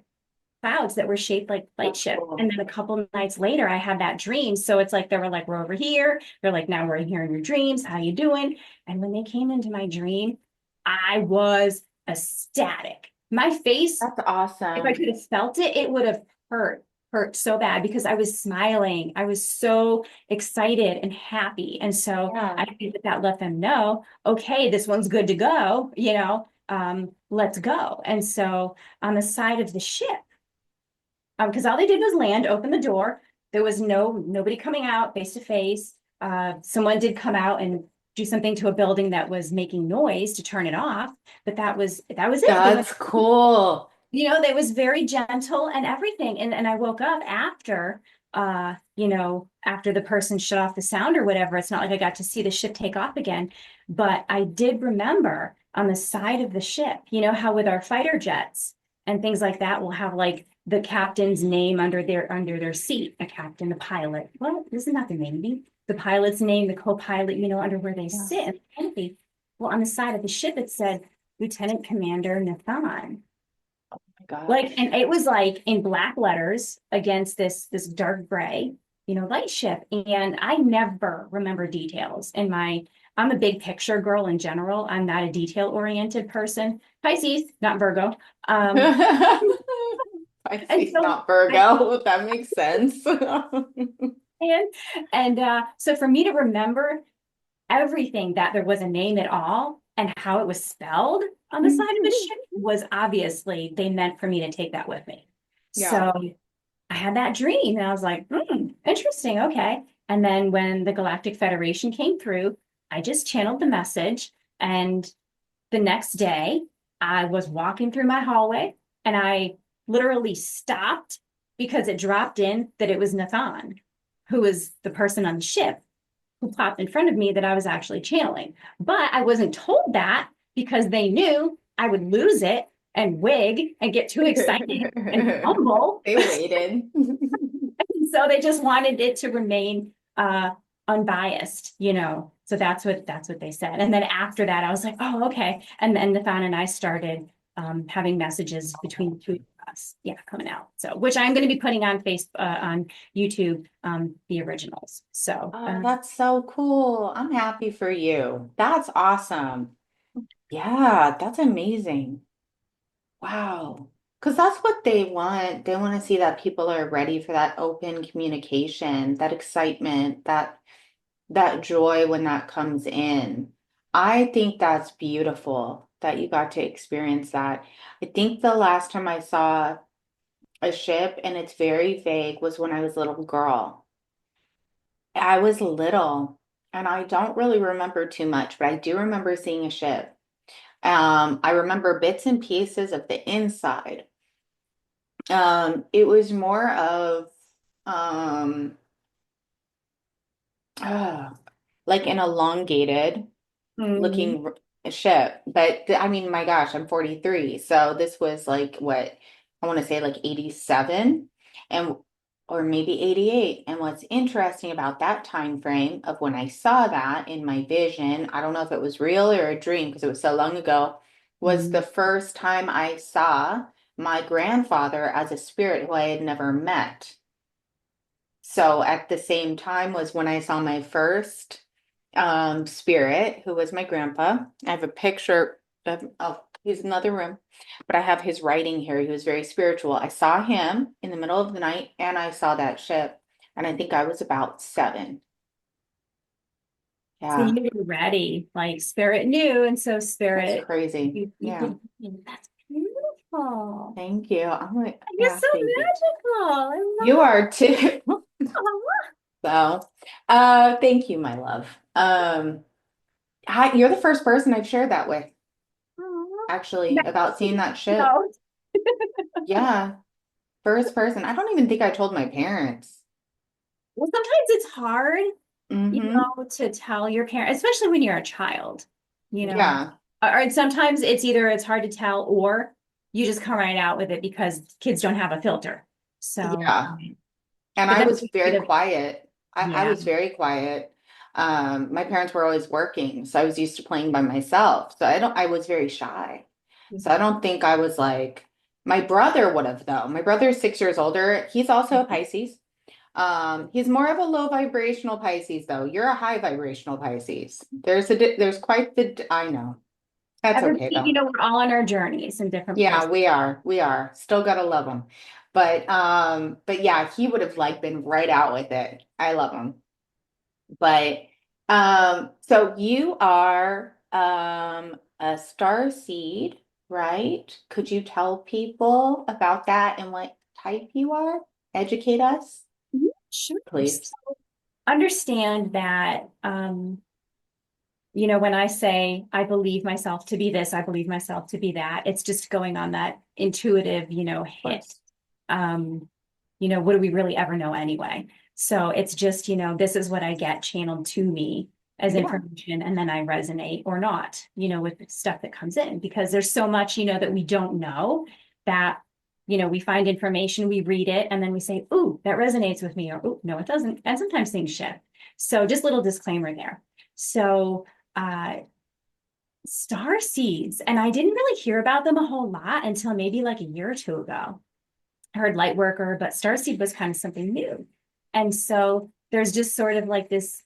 S2: clouds that were shaped like light
S1: That's
S2: ships. And
S1: cool.
S2: then a couple of nights later, I had that dream. So it's like they were like, we're over here. They're like, now we're here in your dreams. How you doing? And when they came into my dream, I was ecstatic. My face,
S1: That's
S2: if I
S1: awesome.
S2: could have felt it, it would have hurt so bad because I was smiling. I was so excited and happy. And so
S1: Yeah.
S2: I think that let them know, okay, this one's good to go, let's go. And so on the side of the ship, because all they did was land, open the door. There was nobody coming out face to face. Someone did come out and do something to a building that was making noise to turn it off, but that was it. They went,
S1: That's cool.
S2: they was very gentle and everything. And I woke up after after the person shut off the sound or whatever. It's not like I got to see the ship take off again, but I did remember on the side of the ship, how with our fighter jets and things like that, we'll have like the captain's name under their seat, a captain, the pilot. Well, isn't that their name? The pilot's name, the co-pilot, under where they
S1: Yeah.
S2: sit. Well, on the side of the ship, it said Lieutenant Commander Nathan.
S1: My
S2: Like,
S1: gosh.
S2: and it was like in black letters against this dark gray, light ship. And I never remember details in my, I'm a big picture girl in general. I'm not a detail oriented person. Pisces, not Virgo. Um, and
S1: Pisces,
S2: so
S1: not
S2: I
S1: Virgo. That makes sense.
S2: and so for me to remember everything that there was a name at all and how it was spelled on the side of the ship was obviously they meant for me to take that with me.
S1: Yeah.
S2: So I had that dream and I was like, interesting. Okay. And then when the Galactic Federation came through, I just channeled the message. And the next day, I was walking through my hallway and I literally stopped because it dropped in that it was Nathan, who was the person on the ship who popped in front of me that I was actually channeling. But I wasn't told that because they knew I would lose it and wig and get too excited and fumble.
S1: They waited.
S2: So they just wanted it to remain unbiased. So that's what they said. And then after that, I was like, oh, okay. And then Nathan and I started having messages between the two of us, yeah, coming out. So which I'm going to be putting on on YouTube, the originals. So
S1: Oh, that's so cool. I'm happy for you. That's awesome. Yeah, that's amazing. Wow. Because that's what they want. They want to see that people are ready for that open communication, that excitement, that joy when that comes in. I think that's beautiful that you got to experience that. I think the last time I saw a ship, and it's very vague, was when I was a little girl. I was little, and I don't really remember too much, but I do remember seeing a ship. I remember bits and pieces of the inside. It was more of um, uh, like an elongated
S2: mhm.
S1: looking ship. But I mean, my gosh, I'm 43. So this was like what I want to say like 87 and or maybe 88. And what's interesting about that time frame of when I saw that in my vision, I don't know if it was real or a dream because it was so long ago, was the
S2: Mhm.
S1: first time I saw my grandfather as a spirit who I had never met. So at the same time was when I saw my first spirit, who was my grandpa. I have a picture of, oh, he's in another room, but I have his writing here. He was very spiritual. I saw him in the middle of the night and I saw that ship. And I think I was about 7.
S2: So
S1: Yeah,
S2: you were ready, like spirit knew, and so
S1: that's
S2: spirit,
S1: crazy.
S2: you
S1: Yeah,
S2: did. That's beautiful.
S1: thank you. I'm like,
S2: You're
S1: yeah,
S2: so
S1: thank you.
S2: magical. I
S1: You
S2: love
S1: are too.
S2: it.
S1: So, thank you, my love. You're the first person I've shared that with,
S2: Oh,
S1: actually, about seeing
S2: nice.
S1: that ship.
S2: No.
S1: Yeah, first person. I don't even think I told my parents.
S2: Well, sometimes it's hard,
S1: Mm-hmm.
S2: to tell your parents, especially when you're a child, you know.
S1: Yeah,
S2: Or sometimes it's either it's hard to tell or you just come right out with it because kids don't have a filter. So,
S1: yeah. And
S2: but
S1: I
S2: that's
S1: was very quiet. I
S2: yeah.
S1: was very quiet. My parents were always working, so I was used to playing by myself. So I was very shy. So I don't think I was like, my brother would have though. My brother is 6 years older. He's also a Pisces. He's more of a low vibrational Pisces though. You're a high vibrational Pisces. There's quite I know. That's
S2: Everybody,
S1: okay though.
S2: we're all on our journeys in different
S1: Yeah,
S2: places.
S1: we are. We are. Still gotta love him. But yeah, he would have like been right out with it. I love him. But so you are a star seed, right? Could you tell people about that and what type you are? Educate us,
S2: Mhm. Sure.
S1: please.
S2: So understand that, when I say I believe myself to be this, I believe myself to be that, it's just going on that intuitive,
S1: Of
S2: hit.
S1: course.
S2: Um, what do we really ever know anyway? So it's just, this is what I get channeled to me as
S1: Yeah,
S2: information, and then I resonate or not, with stuff that comes in because there's so much, that we don't know that, we find information, we read it, and then we say, ooh, that resonates with me, or ooh, no, it doesn't. And sometimes things shift. So just little disclaimer there. So uh, star seeds. And I didn't really hear about them a whole lot until maybe like a year or two ago. I heard lightworker, but starseed was kind of something new. And so there's just sort of like this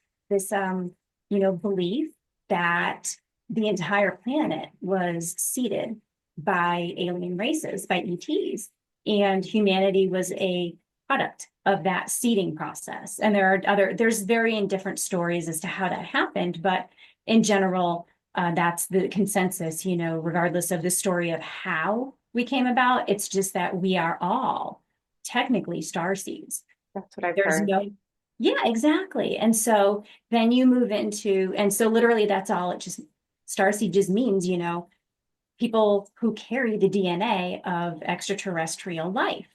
S2: belief that the entire planet was seeded by alien races, by ETs, and humanity was a product of that seeding process. And there's varying different stories as to how that happened, but in general, that's the consensus, regardless of the story of how we came about. It's just that we are all technically star seeds.
S1: that's what I've
S2: There's
S1: heard.
S2: no, yeah, exactly. And so then you move into, and so literally that's all it just, star seed just means, people who carry the DNA of extraterrestrial life,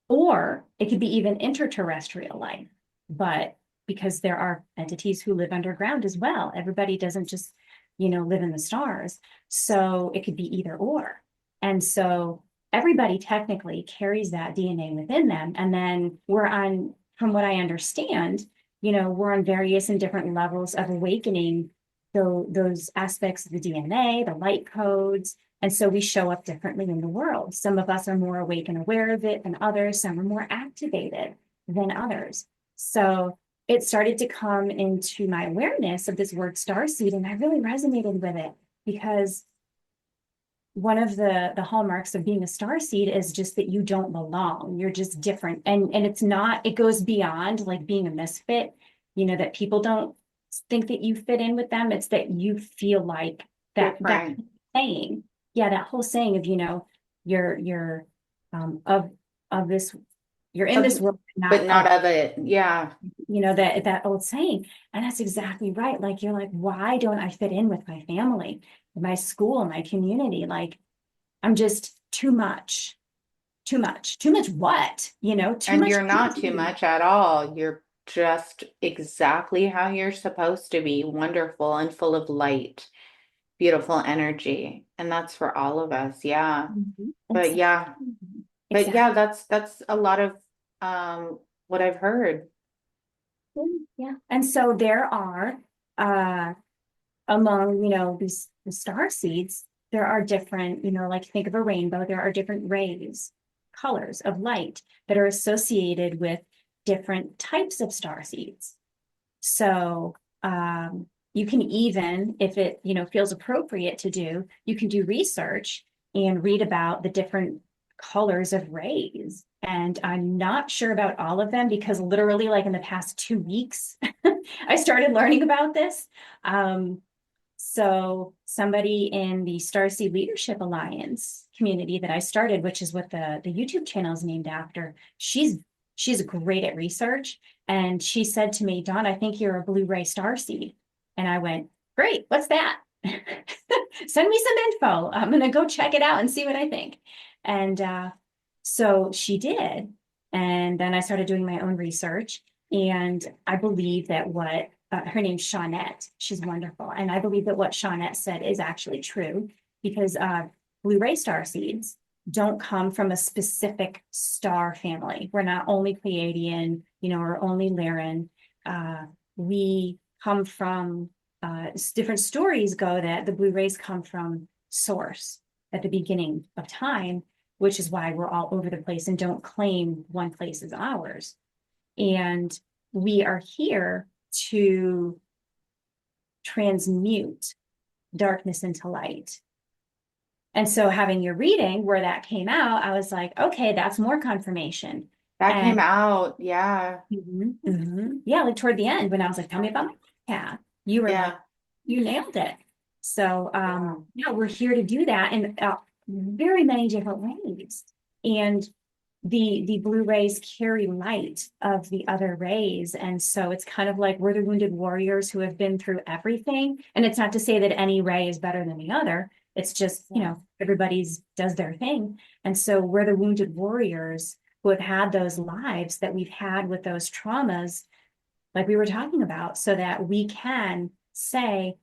S2: or it could be even interterrestrial life. But because there are entities who live underground as well, everybody doesn't just, live in the stars. So it could be either or. And so everybody technically carries that DNA within them. And then from what I understand, we're on various and different levels of awakening those aspects of the DNA, the light codes, and so we show up differently in the world. Some of us are more awake and aware of it than others. Some are more activated than others. So it started to come into my awareness of this word starseed, and I really resonated with it because one of the hallmarks of being a starseed is just that you don't belong. You're just different, and it's not. It goes beyond like being a misfit. That people don't think that you fit in with them. It's that you feel like that
S1: Different,
S2: saying, yeah, that whole saying of you're of this, you're in this
S1: of,
S2: world,
S1: but
S2: not
S1: not
S2: of,
S1: of it. Yeah,
S2: that old saying. And that's exactly right. Like you're like, why don't I fit in with my family, my school, my community? Like I'm just too much, too much, too much what? Too
S1: and
S2: much
S1: you're not too
S2: energy.
S1: much at all. You're just exactly how you're supposed to be, wonderful and full of light, beautiful energy. And that's for all of us. Yeah.
S2: Mhm.
S1: But
S2: Exactly.
S1: yeah, but
S2: Exactly.
S1: yeah, that's a lot of what I've heard.
S2: Yeah. And so there are uh among, these the star seeds, there are different, like think of a rainbow, there are different rays, colors of light that are associated with different types of star seeds. So you can even, if it, feels appropriate to do, you can do research and read about the different colors of rays. And I'm not sure about all of them because literally like in the past 2 weeks, I started learning about this. So somebody in the Starseed Leadership Alliance community that I started, which is what the YouTube channel is named after, she's great at research. And she said to me, Dawn, I think you're a blue-ray starseed. And I went, great, what's that? Send me some info. I'm gonna go check it out and see what I think. And so she did. And then I started doing my own research. And I believe that what her name's Shawnette. She's wonderful. And I believe that what Shawnette said is actually true because blue-ray star seeds don't come from a specific star family. We're not only Pleiadian, or only Lyran. We come from different stories go that the blue rays come from source at the beginning of time, which is why we're all over the place and don't claim one place as ours. And we are here to transmute darkness into light. And so having your reading where that came out, I was like, okay, that's more confirmation.
S1: That came
S2: And
S1: out. Yeah.
S2: yeah, like toward the end when I was like, tell me about my cat, you were like,
S1: Yeah.
S2: you nailed it. So yeah, we're here to do that in very many different ways. And the blue rays carry light of the other rays. And so it's kind of like we're the wounded warriors who have been through everything. And it's not to say that any ray is better than the other. It's just, everybody's does their thing. And so we're the wounded warriors who have had those lives that we've had with those traumas, like we were talking about, so that we can say,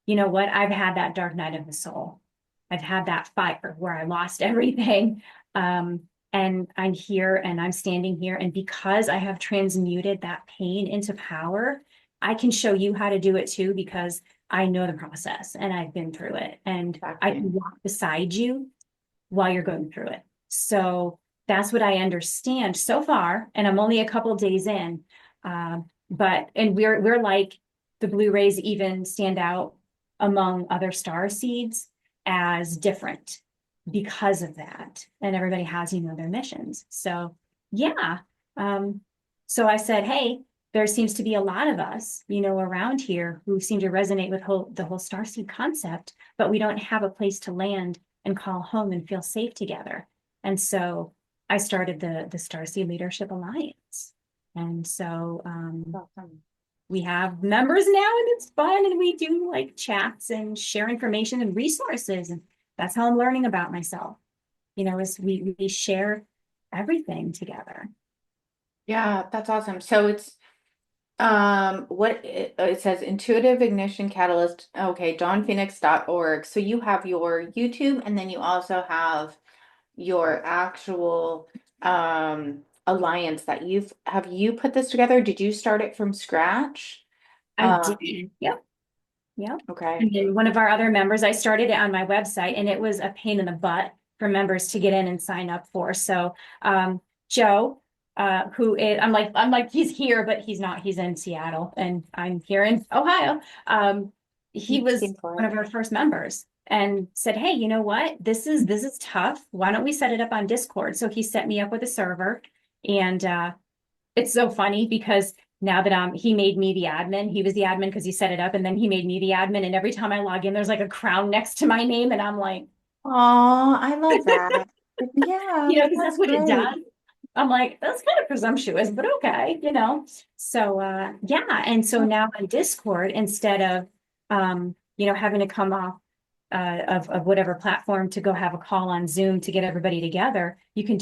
S2: you know what, I've had that dark night of the soul. I've had that fire where I lost everything. And I'm here and I'm standing here. And because I have transmuted that pain into power, I can show you how to do it too, because I know the process and I've been through it. And I
S1: Exactly.
S2: can walk beside you while you're going through it. So that's what I understand so far. And I'm only a couple of days in. And we're like the blue rays even stand out among other star seeds as different because of that. And everybody has, their missions. So yeah. So I said, hey, there seems to be a lot of us, around here who seem to resonate with the whole starseed concept, but we don't have a place to land and call home and feel safe together. And so I started the Starseed Leadership Alliance. And so
S1: Awesome.
S2: we have members now and it's fun. And we do like chats and share information and resources. And that's how I'm learning about myself, is we share everything together.
S1: Yeah, that's awesome. So it's what it says intuitive ignition catalyst. Okay, dawnphoenix.org. So you have your YouTube and then you also have your actual alliance that have you put this together? Did you start it from scratch?
S2: I did. Yep. Yep.
S1: Okay.
S2: And then one of our other members, I started it on my website and it was a pain in the butt for members to get in and sign up for. So Joe, who is, I'm like, he's here, but he's not, he's in Seattle and I'm here in Ohio. He was one of our first members and said, hey, you know what? This is tough. Why don't we set it up on Discord? So he set me up with a server and it's so funny because now that he made me the admin, he was the admin because he set it up, and then he made me the admin. And every time I log in, there's like a crown next to my name, and I'm like,
S1: Oh, I love that. Yeah,
S2: because that's
S1: that's
S2: what it
S1: great.
S2: does. I'm like, that's kind of presumptuous, but okay. So yeah, and so now on Discord, instead of having to come off of whatever platform to go have a call on Zoom to get everybody together, you can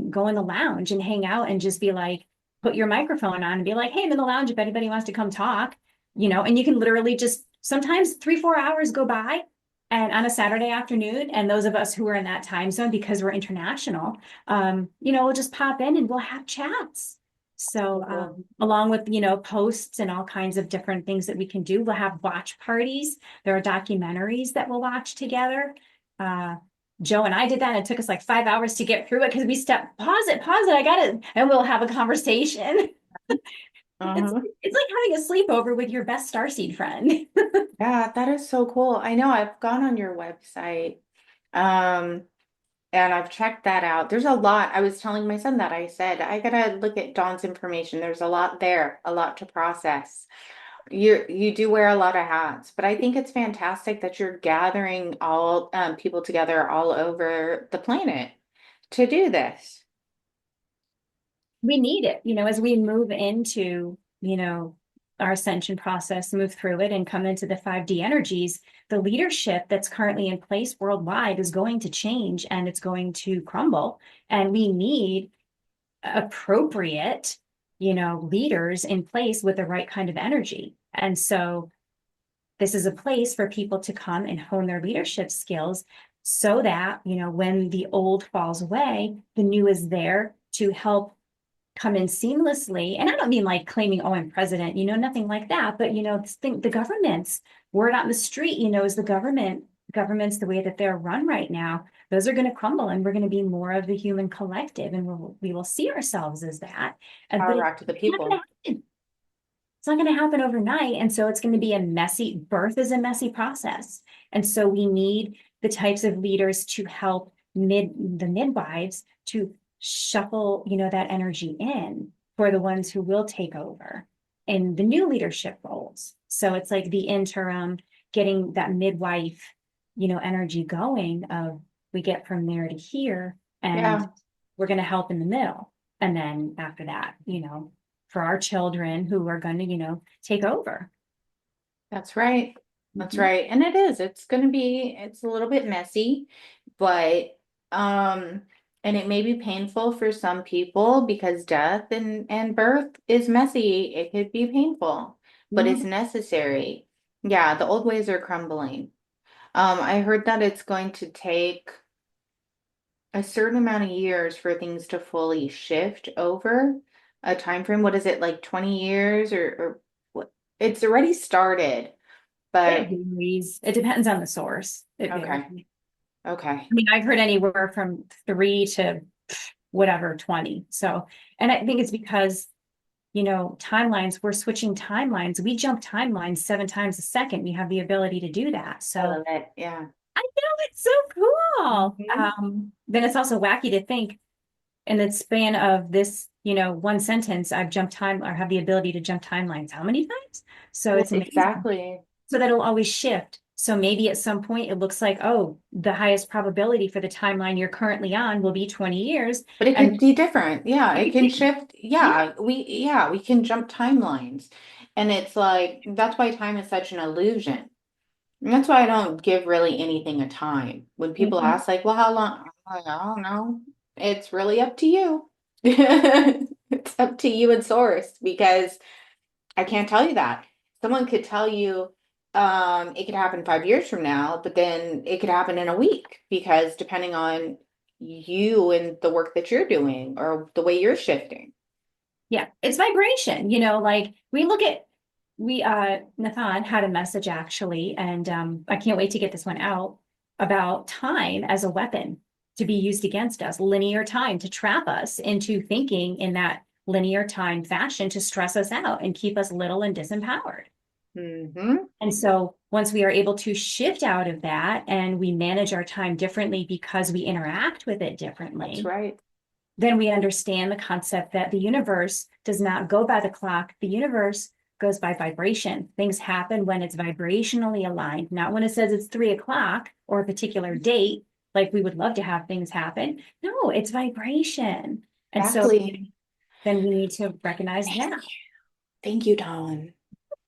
S2: go in the lounge and hang out and just be like, put your microphone on and be like, hey, I'm in the lounge if anybody wants to come talk, and you can literally just sometimes 3-4 hours go by and on a Saturday afternoon, and those of us who are in that time zone because we're international, we'll just pop in and we'll have chats. So
S1: Cool.
S2: along with, posts and all kinds of different things that we can do, we'll have watch parties. There are documentaries that we'll watch together. Joe and I did that. It took us like 5 hours to get through it because we stepped, pause it, I got it. And we'll have a conversation. It's
S1: Uh-huh.
S2: it's like having a sleepover with your best Starseed friend.
S1: Yeah, that is so cool. I know I've gone on your website, um, and I've checked that out. There's a lot. I was telling my son that I said, I gotta look at Dawn's information. There's a lot there, a lot to process. You do wear a lot of hats, but I think it's fantastic that you're gathering all people together all over the planet to do this.
S2: We need it, as we move into, our ascension process, move through it and come into the 5D energies, the leadership that's currently in place worldwide is going to change and it's going to crumble. And we need appropriate, leaders in place with the right kind of energy. And so this is a place for people to come and hone their leadership skills so that, when the old falls away, the new is there to help come in seamlessly. And I don't mean like claiming, oh, I'm president, nothing like that. But, the governments, word on the street, is the governments, the way that they're run right now, those are going to crumble and we're going to be more of the human collective and we will see ourselves as that. But
S1: Power
S2: it's
S1: back to the
S2: not going
S1: people.
S2: to happen. It's not going to happen overnight. And so it's going to be birth is a messy process. And so we need the types of leaders to help the midwives to shuffle, that energy in for the ones who will take over in the new leadership roles. So it's like the interim, getting that midwife, energy going of we get from there to here and
S1: Yeah,
S2: we're going to help in the middle. And then after that, for our children who are going to, take over.
S1: that's right. That's
S2: Mhm.
S1: right. And it is. It's a little bit messy, but um and it may be painful for some people because death and birth is messy. It could be painful, but it's
S2: Mhm.
S1: necessary. Yeah, the old ways are crumbling. I heard that it's going to take a certain amount of years for things to fully shift over a time frame. What is it, like 20 years or what? It's already started,
S2: It
S1: but
S2: varies. It depends on the source. It varies.
S1: okay. Okay.
S2: I mean, I've heard anywhere from 3 to whatever, 20. So, and I think it's because, timelines, we're switching timelines. We jump timelines 7 times a second. We have the ability to do that.
S1: I
S2: So
S1: love it. Yeah.
S2: I know it's so cool.
S1: Mhm.
S2: Then it's also wacky to think in the span of this, one sentence, I've jumped time or have the ability to jump timelines how many times? So
S1: Well,
S2: it's amazing.
S1: exactly.
S2: So that'll always shift. So maybe at some point it looks like, oh, the highest probability for the timeline you're currently on will be 20 years.
S1: But it could
S2: And
S1: be different. Yeah, it can shift.
S2: yeah,
S1: We can jump timelines. And it's like that's why time is such an illusion. And that's why I don't give really anything a time. When people
S2: mhm,
S1: ask, like, well, how long? I'm like, I don't know. It's really up to you. It's up to you and source because I can't tell you that. Someone could tell you it could happen 5 years from now, but then it could happen in a week because depending on you and the work that you're doing or the way you're shifting.
S2: yeah, it's vibration, like Nathan had a message actually, and I can't wait to get this one out about time as a weapon to be used against us, linear time to trap us into thinking in that linear time fashion to stress us out and keep us little and disempowered.
S1: Hmm.
S2: And so once we are able to shift out of that and we manage our time differently because we interact with it
S1: That's
S2: differently,
S1: right.
S2: then we understand the concept that the universe does not go by the clock. The universe goes by vibration. Things happen when it's vibrationally aligned, not when it says it's 3 o'clock or a particular date, like we would love to have things happen. No, it's vibration. And so
S1: Exactly.
S2: then we need to recognize
S1: Thank
S2: that.
S1: you. Thank you, Dawn,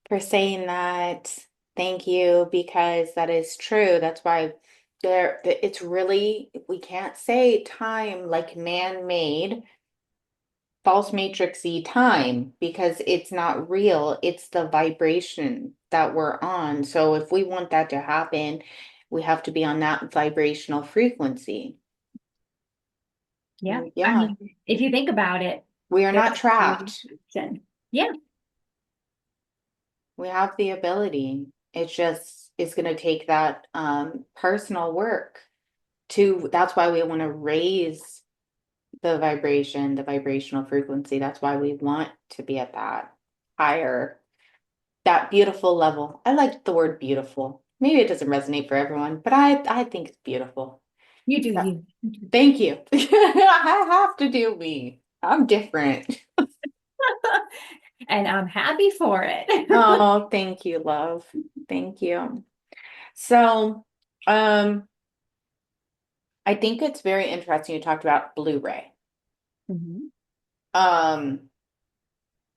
S1: for saying that. Thank you, because that is true. That's why it's really, we can't say time like man-made false matrixy time because it's not real. It's the vibration that we're on. So if we want that to happen, we have to be on that vibrational frequency.
S2: Yeah. I
S1: Yeah,
S2: mean, if you think about it,
S1: we are
S2: there
S1: not
S2: are
S1: trapped.
S2: yeah,
S1: We have the ability. It's just it's going to take that personal work. That's why we want to raise the vibration, the vibrational frequency. That's why we want to be at that higher, that beautiful level. I like the word beautiful. Maybe it doesn't resonate for everyone, but I think it's beautiful.
S2: You do
S1: Yeah.
S2: you.
S1: Thank you. I have to do me. I'm different.
S2: And I'm happy for it.
S1: Oh, thank you, love. Thank you. So, um, I think it's very interesting you talked about Blu-ray.
S2: Mhm.
S1: Um,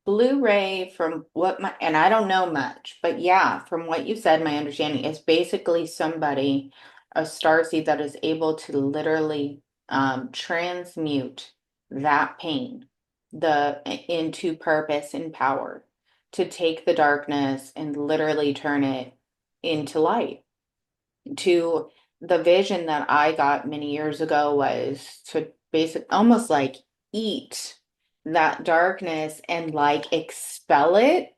S1: Blu-ray from what my, and I don't know much, but yeah, from what you said, my understanding is basically somebody, a starseed that is able to literally transmute that pain into purpose and power to take the darkness and literally turn it into light. To the vision that I got many years ago was to almost like eat that darkness and like expel it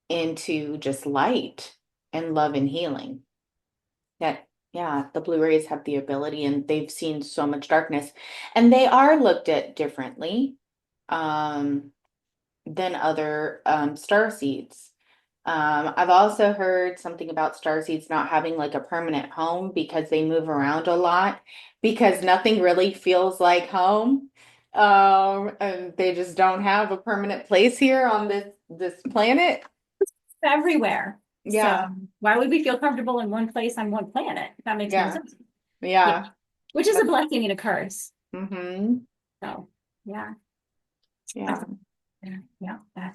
S1: into just light and love and healing. That, yeah, the Blu-rays have the ability and they've seen so much darkness and they are looked at differently um, than other star seeds. I've also heard something about starseeds not having like a permanent home because they move around a lot because nothing really feels like home. And they just don't have a permanent place here on this planet.
S2: Everywhere. So
S1: Yeah,
S2: why would we feel comfortable in one place on one planet? That makes no
S1: yeah,
S2: sense. Yeah.
S1: yeah.
S2: Which is a
S1: That's
S2: blessing and a curse.
S1: mm-hmm.
S2: So yeah. That's
S1: Yeah.
S2: yeah, yeah,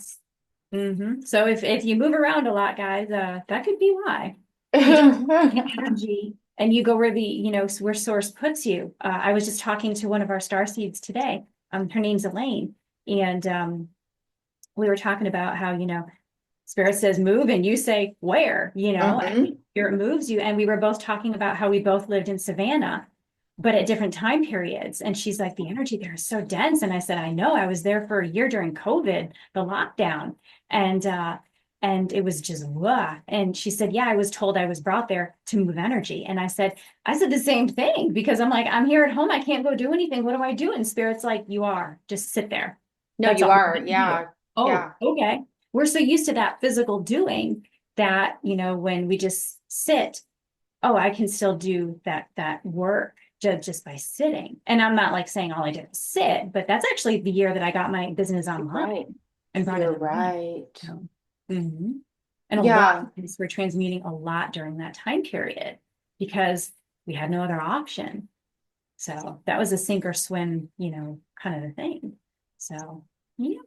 S2: so if you move around a lot, guys, that could be why. You don't get energy and you go where where source puts you. I was just talking to one of our star seeds today. Her name's Elaine, and we were talking about how, Spirit says move and you say where, and
S1: Mm-hmm.
S2: Spirit moves you. And we were both talking about how we both lived in Savannah, but at different time periods. And she's like, the energy there is so dense. And I said, I know, I was there for a year during COVID, the lockdown. And it was just wah. And she said, yeah, I was told I was brought there to move energy. And I said the same thing because I'm like, I'm here at home. I can't go do anything. What do I do? And Spirit's like, you are, just sit there.
S1: No,
S2: That's
S1: you
S2: all
S1: are.
S2: you do.
S1: Yeah.
S2: Oh,
S1: Yeah.
S2: okay. We're so used to that physical doing that, when we just sit, oh, I can still do that work just by sitting. And I'm not like saying all I did was sit, but that's actually the year that I got my business
S1: You're
S2: online
S1: right.
S2: and brought it
S1: You're
S2: online.
S1: right.
S2: So, mhm. And a lot
S1: Yeah.
S2: of things were transmuting a lot during that time period because we had no other option. So that was a sink or swim, kind of a thing. So, yeah.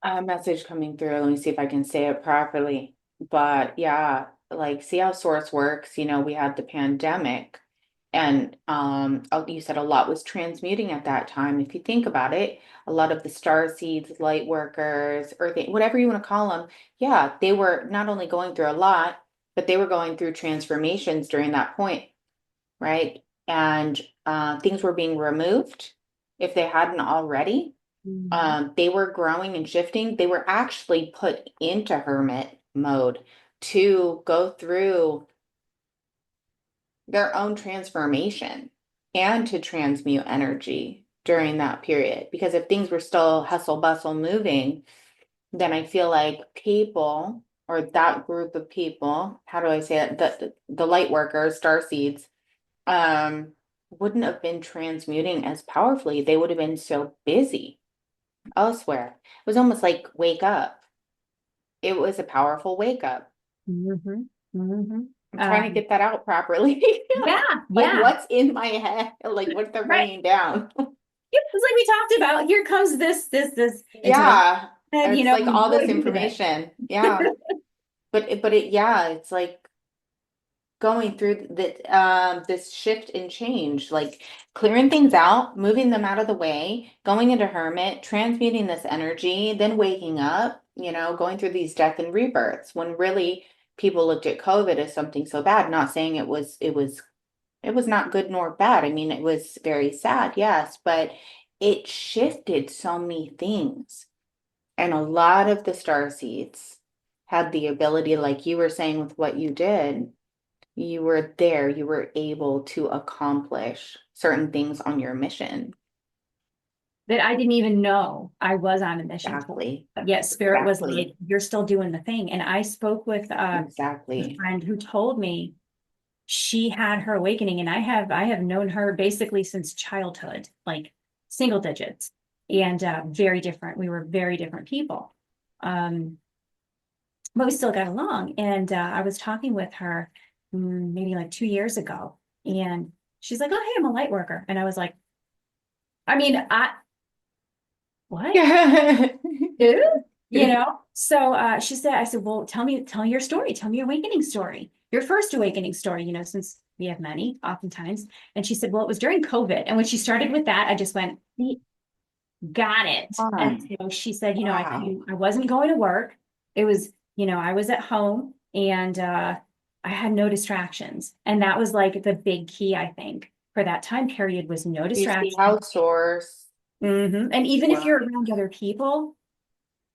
S1: A message coming through. Let me see if I can say it properly. But yeah, like see how source works. We had the pandemic and you said a lot was transmuting at that time. If you think about it, a lot of the star seeds, light workers, earth, whatever you want to call them, yeah, they were not only going through a lot, but they were going through transformations during that point, right? And things were being removed if they hadn't already.
S2: Mhm.
S1: They were growing and shifting. They were actually put into hermit mode to go through their own transformation and to transmute energy during that period. Because if things were still hustle bustle moving, then I feel like people or that group of people, how do I say it? The light workers, star seeds, um, wouldn't have been transmuting as powerfully. They would have been so busy elsewhere. It was almost like wake up. It was a powerful wake up.
S2: Mhm. Mhm.
S1: I'm trying to
S2: Um,
S1: get that out properly.
S2: yeah,
S1: Like
S2: yeah,
S1: what's in my head, like what they're
S2: right.
S1: bringing down.
S2: Yep, it's like we talked about. Here comes this into our
S1: Yeah,
S2: head,
S1: it's like all
S2: what
S1: this
S2: do we do with it?
S1: information. Yeah, yeah, it's like going through this shift and change, like clearing things out, moving them out of the way, going into hermit, transmuting this energy, then waking up, going through these death and rebirths when really people looked at COVID as something so bad, not saying it was not good nor bad. I mean, it was very sad, yes, but it shifted so many things. And a lot of the star seeds had the ability, like you were saying with what you did, You were there, you were able to accomplish certain things on your mission.
S2: that I didn't even know I was on a mission for.
S1: Exactly.
S2: But yet spirit was like,
S1: Exactly.
S2: you're still doing the thing. And I spoke with a
S1: Exactly.
S2: friend who told me she had her awakening, and I have known her basically since childhood, like single digits, and very different. We were very different people. Um, but we still got along. And I was talking with her maybe like 2 years ago, and she's like, "Oh, hey, I'm a light worker," and I was like, "I mean, I what?"
S1: Yeah.
S2: Dude, so she said, I said, well, tell me your story. Tell me your awakening story, your first awakening story, since we have many oftentimes. And she said, well, it was during COVID. And when she started with that, I just went, got it. And so she said,
S1: Wow.
S2: I wasn't going to work. It was, I was at home, and I had no distractions. And that was like the big key, I think, for that time period, was no
S1: You see
S2: distractions.
S1: how source
S2: And even if you're
S1: work.
S2: around other people,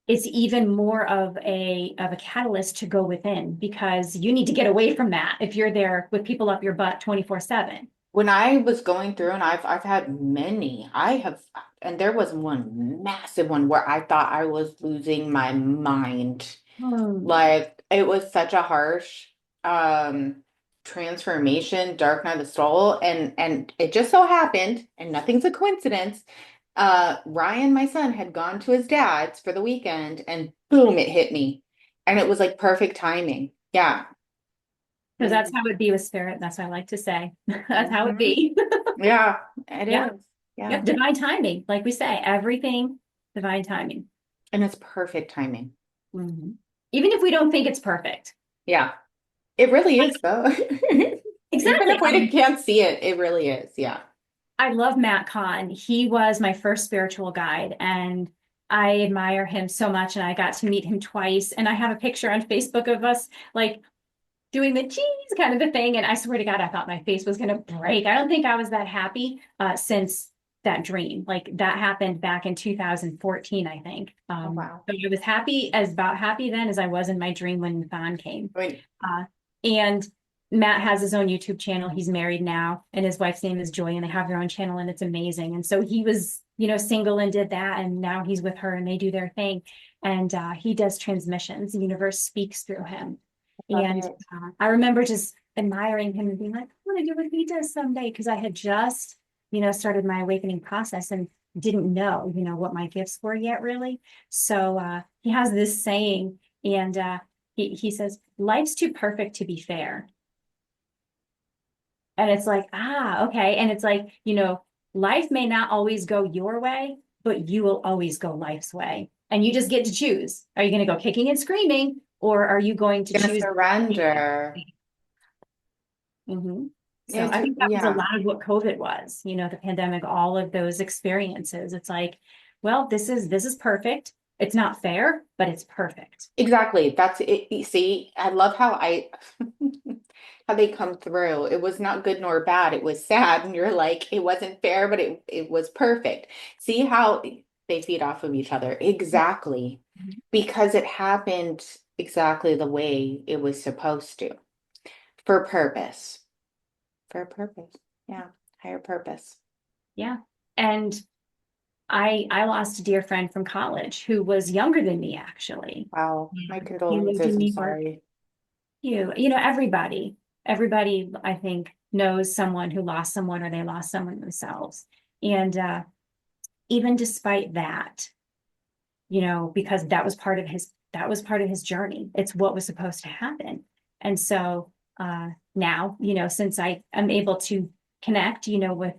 S2: it's even more of a catalyst to go within, because you need to get away from that if you're there with people up your butt 24/7.
S1: When I was going through, and I've had many, and there was one massive one where I thought I was losing my mind.
S2: Hmm.
S1: Like it was such a harsh um transformation, dark night of the soul, and it just so happened, and nothing's a coincidence. Ryan, my son, had gone to his dad's for the weekend, and boom, it hit me. And it was like perfect timing. Yeah.
S2: Because that's
S1: Hmm.
S2: how it be with spirit. That's what I like to say. That's how it
S1: Hmm.
S2: be.
S1: Yeah, it
S2: Yeah.
S1: is. Yeah.
S2: Yep. Divine timing. Like we say, everything divine timing.
S1: And it's perfect timing.
S2: Mhm. Even if we don't think it's perfect.
S1: Yeah. It really
S2: Like,
S1: is though. Even
S2: exactly.
S1: if we can't see it, it really is. Yeah.
S2: I love Matt Kahn. He was my first spiritual guide, and I admire him so much. And I got to meet him twice. And I have a picture on Facebook of us like doing the cheese kind of a thing. And I swear to God, I thought my face was going to break. I don't think I was that happy since that dream. Like that happened back in 2014, I think.
S1: Oh, wow.
S2: But I was happy, as about happy then as I was in my dream when Thon came.
S1: I mean,
S2: And Matt has his own YouTube channel. He's married now, and his wife's name is Joy, and they have their own channel, and it's amazing. And so he was, single and did that, and now he's with her, and they do their thing. And he does transmissions. The universe speaks through him.
S1: love
S2: And
S1: it.
S2: I remember just admiring him and being like, I want to do what he does someday, because I had just, started my awakening process and didn't know, what my gifts were yet, really. So he has this saying, and he says, life's too perfect to be fair. And it's like, okay. And it's like, life may not always go your way, but you will always go life's way. And you just get to choose. Are you going to go kicking and screaming, or are you going to
S1: Gonna
S2: choose?
S1: surrender.
S2: Mm-hmm. So
S1: It's
S2: I think that was a
S1: yeah.
S2: lot of what COVID was, the pandemic, all of those experiences. It's like, well, this is perfect. It's not fair, but it's perfect.
S1: Exactly. That's it. You see, I love how how they come through. It was not good nor bad. It was sad. And you're like, it wasn't fair, but it was perfect. See how they feed off of each other. Exactly. Because it happened exactly the way it was supposed to. For purpose. For a purpose. Yeah. Higher purpose.
S2: Yeah. And I lost a dear friend from college who was younger than me, actually.
S1: Wow. My
S2: Yeah. He lived
S1: condolences.
S2: in
S1: I'm
S2: New York.
S1: sorry.
S2: Everybody, I think, knows someone who lost someone, or they lost someone themselves. And even despite that, because that was part of his journey. It's what was supposed to happen. And so now, since I am able to connect, with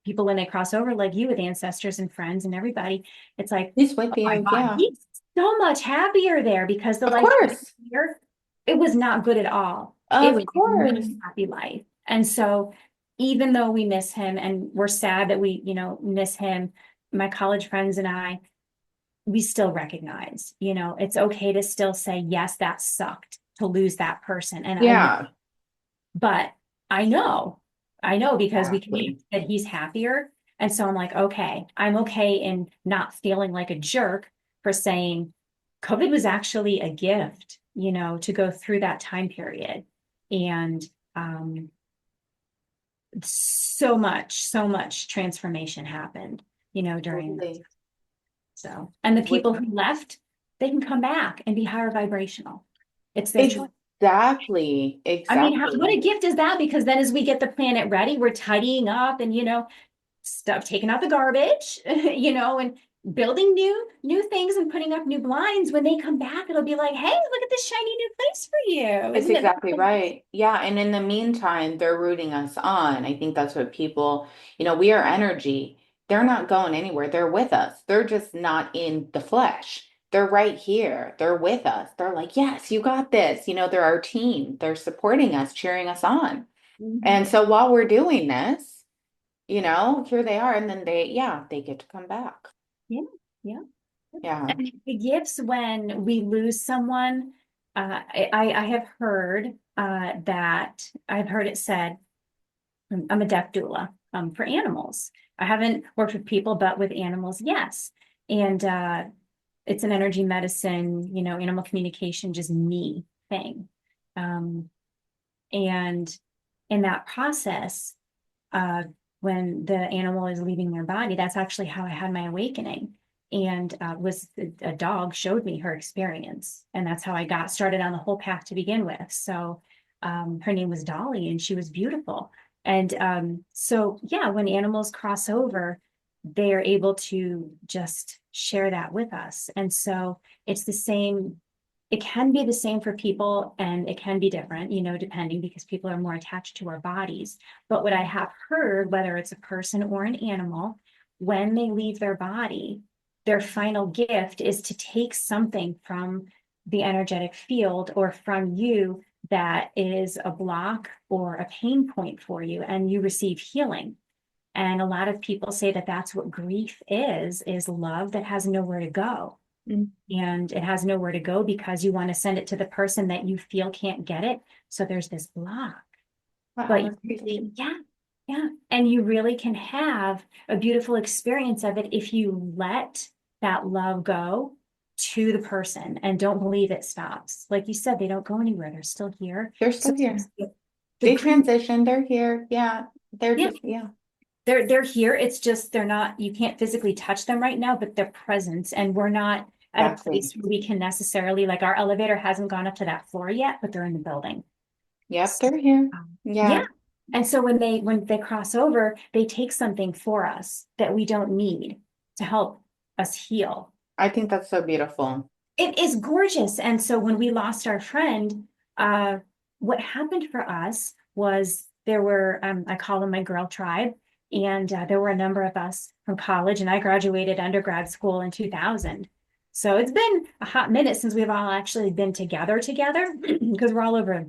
S2: people when they cross over, like you, with ancestors and friends and everybody, it's like,
S1: He's with
S2: oh my
S1: you.
S2: God,
S1: Yeah.
S2: he's so much happier there, because the
S1: Of
S2: life
S1: course.
S2: here, it was not good at all. It was
S1: Of
S2: not
S1: course.
S2: a happy life. And so even though we miss him, and we're sad that we, miss him, my college friends and I, we still recognize, it's okay to still say, yes, that sucked to lose that person. And I know,
S1: Yeah.
S2: but I know, I know, because we
S1: Exactly.
S2: connect that he's happier. And so I'm like, okay, I'm okay in not feeling like a jerk for saying COVID was actually a gift, to go through that time period. And um, so much transformation happened, during that.
S1: Totally.
S2: So, and the
S1: With
S2: people who left, they can come back and be higher vibrational. It's their choice.
S1: exactly,
S2: I mean, what a
S1: exactly.
S2: gift is that? Because then as we get the planet ready, we're tidying up and, stuff, taking out the garbage, and building new things and putting up new blinds. When they come back, it'll be like, hey, look at this shiny new place for you.
S1: It's
S2: Isn't it
S1: exactly
S2: nice?
S1: right. Yeah. And in the meantime, they're rooting us on. I think that's what people, we are energy. They're not going anywhere. They're with us. They're just not in the flesh. They're right here. They're with us. They're like, yes, you got this. They're our team. They're supporting us, cheering us on.
S2: Mhm.
S1: And so while we're doing this, here they are. And then yeah, they get to come back.
S2: Yeah, yeah.
S1: Yeah.
S2: And the gifts when we lose someone, I have heard that I've heard it said, I'm a death doula for animals. I haven't worked with people, but with animals, yes. And it's an energy medicine, animal communication, just me thing. Um, and in that process, uh, when the animal is leaving their body, that's actually how I had my awakening. And was a dog showed me her experience, and that's how I got started on the whole path to begin with. So her name was Dolly, and she was beautiful. And so yeah, when animals cross over, they are able to just share that with us. And so it's the same. It can be the same for people, and it can be different, depending because people are more attached to our bodies. But what I have heard, whether it's a person or an animal, when they leave their body, their final gift is to take something from the energetic field or from you that is a block or a pain point for you, and you receive healing. And a lot of people say that that's what grief is love that has nowhere to go.
S1: Mm.
S2: And it has nowhere to go because you want to send it to the person that you feel can't get it. So there's this block.
S1: Wow,
S2: But
S1: that's crazy.
S2: yeah, yeah. And you really can have a beautiful experience of it if you let that love go to the person and don't believe it stops. Like you said, they don't go anywhere. They're still here.
S1: They're
S2: So
S1: still here.
S2: the
S1: They
S2: grief,
S1: transitioned. They're here. Yeah. They're
S2: yeah,
S1: just, yeah,
S2: they're here. It's just they're not, you can't physically touch them right now, but their presence. And we're not at a
S1: exactly.
S2: place where we can necessarily, like our elevator hasn't gone up to that floor yet, but they're in the building.
S1: Yep, they're here.
S2: Yeah.
S1: Yeah.
S2: And so when they cross over, they take something for us that we don't need to help us heal.
S1: I think that's so beautiful.
S2: It is gorgeous. And so when we lost our friend, uh, what happened for us was there were, I call them my girl tribe, and there were a number of us from college, and I graduated undergrad school in 2000. So it's been a hot minute since we've all actually been together, because we're all over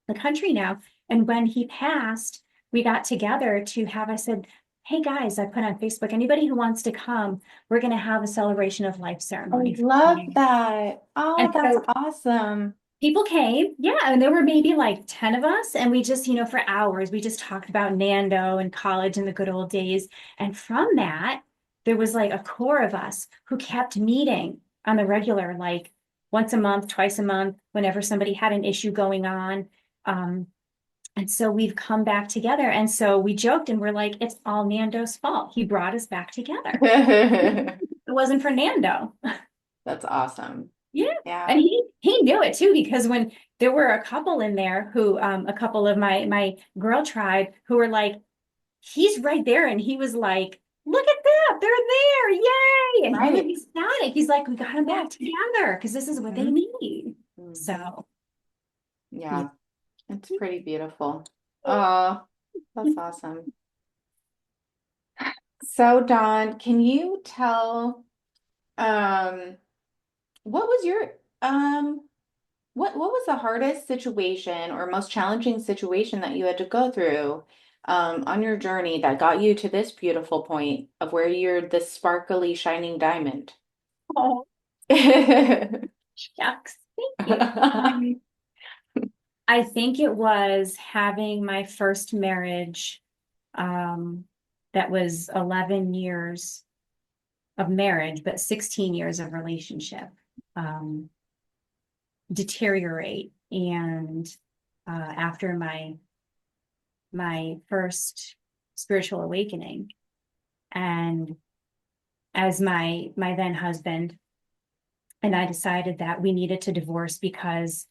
S2: the country now. And when he passed, we got together to have, I said, hey guys, I put on Facebook, anybody who wants to come, we're going to have a celebration of life
S1: I
S2: ceremony for
S1: love
S2: you.
S1: that. Oh,
S2: And
S1: that's
S2: so
S1: awesome.
S2: people came, yeah, and there were maybe like 10 of us. And we just, for hours, we just talked about Nando and college and the good old days. And from that, there was like a core of us who kept meeting on the regular, like once a month, twice a month, whenever somebody had an issue going on. Um, and so we've come back together. And so we joked and we're like, it's all Nando's fault. He brought us back together. It wasn't for Nando.
S1: That's awesome.
S2: Yeah.
S1: Yeah.
S2: And he knew it too, because when there were a couple in there who a couple of my girl tribe who were like, he's right there. And he was like, look at that, they're there. Yay. And he was
S1: Right.
S2: ecstatic. He's like, we got them
S1: Yeah.
S2: back together because this is what they
S1: Hmm.
S2: need.
S1: Hmm.
S2: So yeah.
S1: Yeah. It's pretty beautiful. Oh, that's awesome. So, Dawn, can you tell, um, what was your, what was the hardest situation or most challenging situation that you had to go through on your journey that got you to this beautiful point of where you're this sparkly shining diamond?
S2: Oh, shucks. Thank you. I think it was having my first marriage, um, that was 11 years of marriage, but 16 years of relationship, deteriorate. And after my my first spiritual awakening. And as my then husband and I decided that we needed to divorce because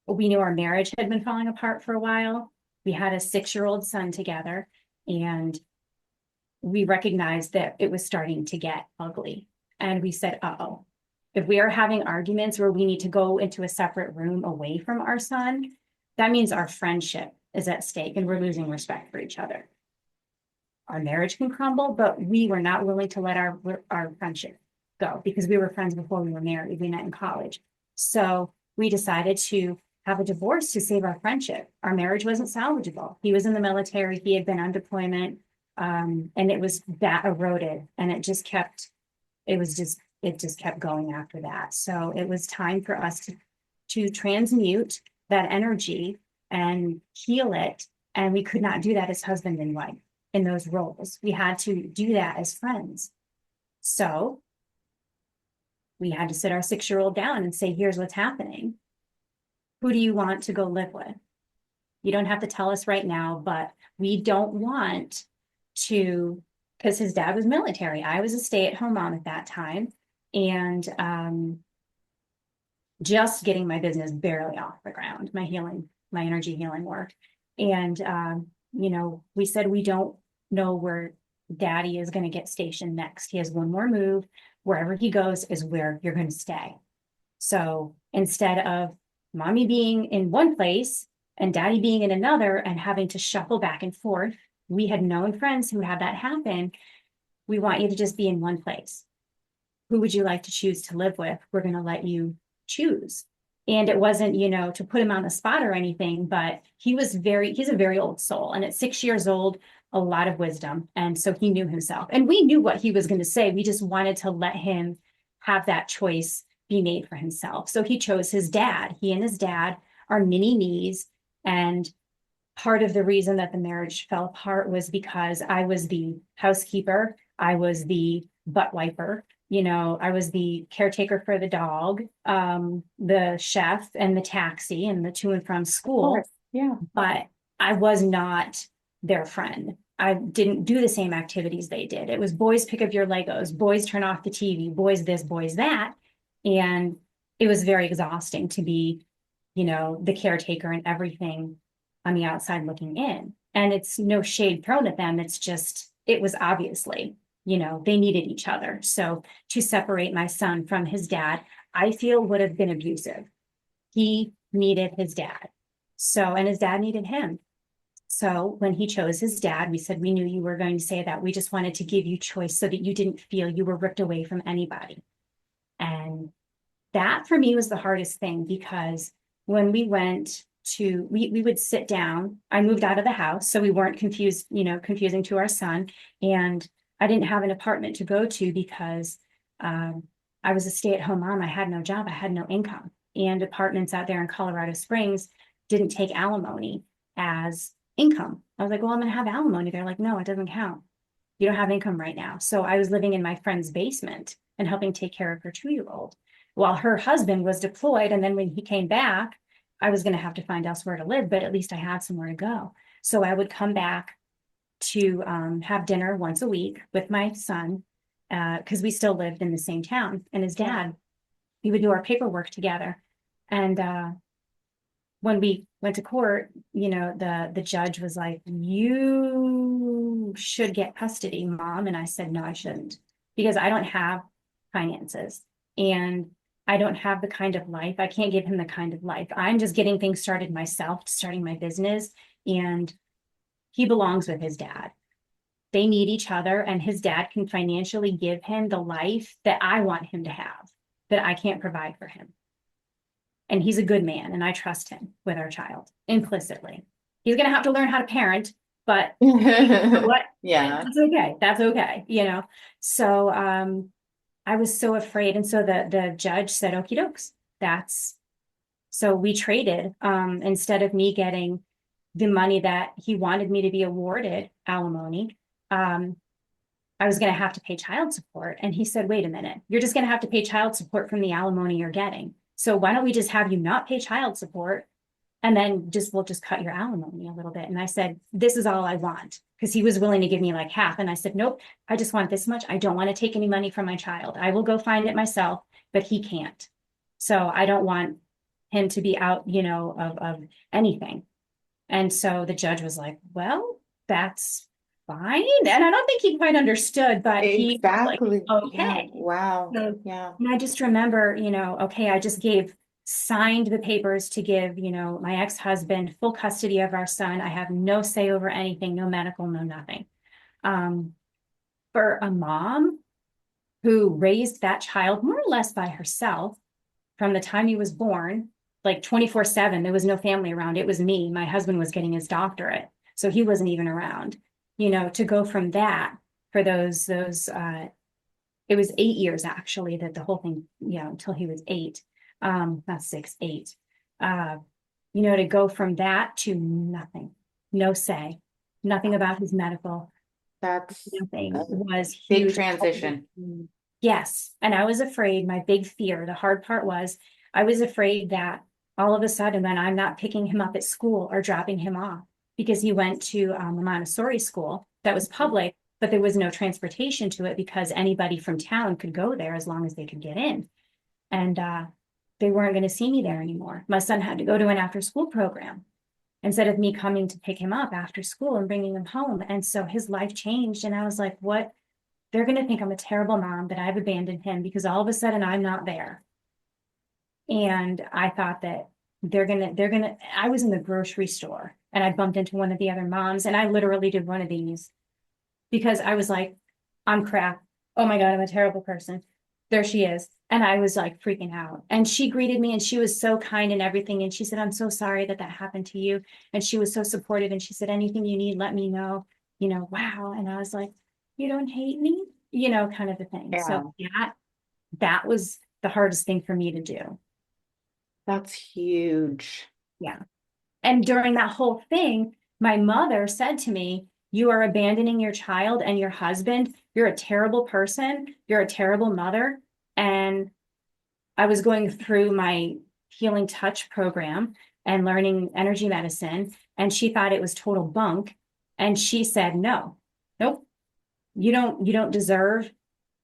S2: we knew our marriage had been falling apart for a while. We had a 6-year-old son together, and we recognized that it was starting to get ugly. And we said, uh-oh, if we are having arguments where we need to go into a separate room away from our son, that means our friendship is at stake and we're losing respect for each other. Our marriage can crumble, but we were not willing to let our friendship go because we were friends before we were married. We met in college. So we decided to have a divorce to save our friendship. Our marriage wasn't salvageable. He was in the military. He had been on deployment. And it was that eroded, and it just kept going after that. So it was time for us to transmute that energy and heal it. And we could not do that as husband and wife in those roles. We had to do that as friends. So we had to sit our 6-year-old down and say, here's what's happening. Who do you want to go live with? You don't have to tell us right now, but we don't want to, because his dad was military. I was a stay-at-home mom at that time, and just getting my business barely off the ground, my energy healing work. And we said we don't know where daddy is going to get stationed next. He has one more move. Wherever he goes is where you're going to stay. So instead of mommy being in one place and daddy being in another and having to shuffle back and forth, we had known friends who had that happen. We want you to just be in one place. Who would you like to choose to live with? We're going to let you choose. And it wasn't, to put him on the spot or anything, but he's a very old soul. And at 6 years old, a lot of wisdom. And so he knew himself. And we knew what he was going to say. We just wanted to let him have that choice be made for himself. So he chose his dad. He and his dad are mini me's. And part of the reason that the marriage fell apart was because I was the housekeeper. I was the butt wiper. I was the caretaker for the dog, the chef and the taxi and the to and from
S1: Of
S2: school.
S1: course. Yeah.
S2: But I was not their friend. I didn't do the same activities they did. It was boys pick up your Legos, boys turn off the TV, boys this, boys that. And it was very exhausting to be, the caretaker and everything on the outside looking in. And it's no shade thrown at them. It was obviously, they needed each other. So to separate my son from his dad, I feel would have been abusive. He needed his dad. And his dad needed him. So when he chose his dad, we said, we knew you were going to say that. We just wanted to give you choice so that you didn't feel you were ripped away from anybody. And that for me was the hardest thing because when we went we would sit down. I moved out of the house, so we weren't confusing to our son. And I didn't have an apartment to go to because I was a stay-at-home mom. I had no job. I had no income. And apartments out there in Colorado Springs didn't take alimony as income. I was like, well, I'm going to have alimony. They're like, no, it doesn't count. You don't have income right now. So I was living in my friend's basement and helping take care of her 2-year-old while her husband was deployed. And then when he came back, I was going to have to find elsewhere to live, but at least I had somewhere to go. So I would come back to have dinner once a week with my son because we still lived in the same town. And his dad, we would do our paperwork together. And when we went to court, the judge was like, you should get custody, mom. And I said, no, I shouldn't, because I don't have finances and I don't have the kind of life. I can't give him the kind of life. I'm just getting things started myself, starting my business. And he belongs with his dad. They need each other, and his dad can financially give him the life that I want him to have, that I can't provide for him. And he's a good man, and I trust him with our child implicitly. He's going to have to learn how to parent, but you know what?
S1: Yeah.
S2: That's okay. That's okay. So I was so afraid. And so the judge said, okie dokes. So we traded. Instead of me getting the money that he wanted me to be awarded, alimony, I was going to have to pay child support. And he said, wait a minute, you're just going to have to pay child support from the alimony you're getting. So why don't we just have you not pay child support And then we'll just cut your alimony a little bit. And I said, this is all I want. Because he was willing to give me like half. And I said, nope, I just want this much. I don't want to take any money from my child. I will go find it myself, but he can't. So I don't want him to be out, of anything. And so the judge was like, well, that's fine. And I don't think he quite understood, but he was like,
S1: Exactly. Yeah.
S2: okay.
S1: Wow.
S2: So,
S1: Yeah.
S2: and I just remember, okay, I just signed the papers to give, my ex-husband full custody of our son. I have no say over anything, no medical, no nothing. Um, for a mom who raised that child more or less by herself from the time he was born, like 24/7, there was no family around. It was me. My husband was getting his doctorate, so he wasn't even around. To go from that for those it was 8 years actually that the whole thing, until he was eight, not six, 8. Uh, to go from that to nothing, no say, nothing about his medical,
S1: That's a
S2: nothing was
S1: big
S2: huge.
S1: transition.
S2: Yes. And I was afraid, my big fear, the hard part was I was afraid that all of a sudden when I'm not picking him up at school or dropping him off because he went to a Montessori school that was public, but there was no transportation to it because anybody from town could go there as long as they could get in. And they weren't going to see me there anymore. My son had to go to an after school program instead of me coming to pick him up after school and bringing him home. And so his life changed. And I was like, what? They're going to think I'm a terrible mom, that I've abandoned him because all of a sudden I'm not there. And I thought that I was in the grocery store and I bumped into one of the other moms and I literally did one of these because I was like, I'm crap. Oh my God, I'm a terrible person. There she is. And I was like freaking out. And she greeted me and she was so kind and everything. And she said, I'm so sorry that that happened to you. And she was so supportive. And she said, anything you need, let me know. Wow. And I was like, you don't hate me, kind of a thing.
S1: Yeah.
S2: So that was the hardest thing for me to do.
S1: That's huge.
S2: Yeah. And during that whole thing, my mother said to me, you are abandoning your child and your husband. You're a terrible person. You're a terrible mother. And I was going through my healing touch program and learning energy medicine. And she thought it was total bunk. And she said, no, nope, you don't deserve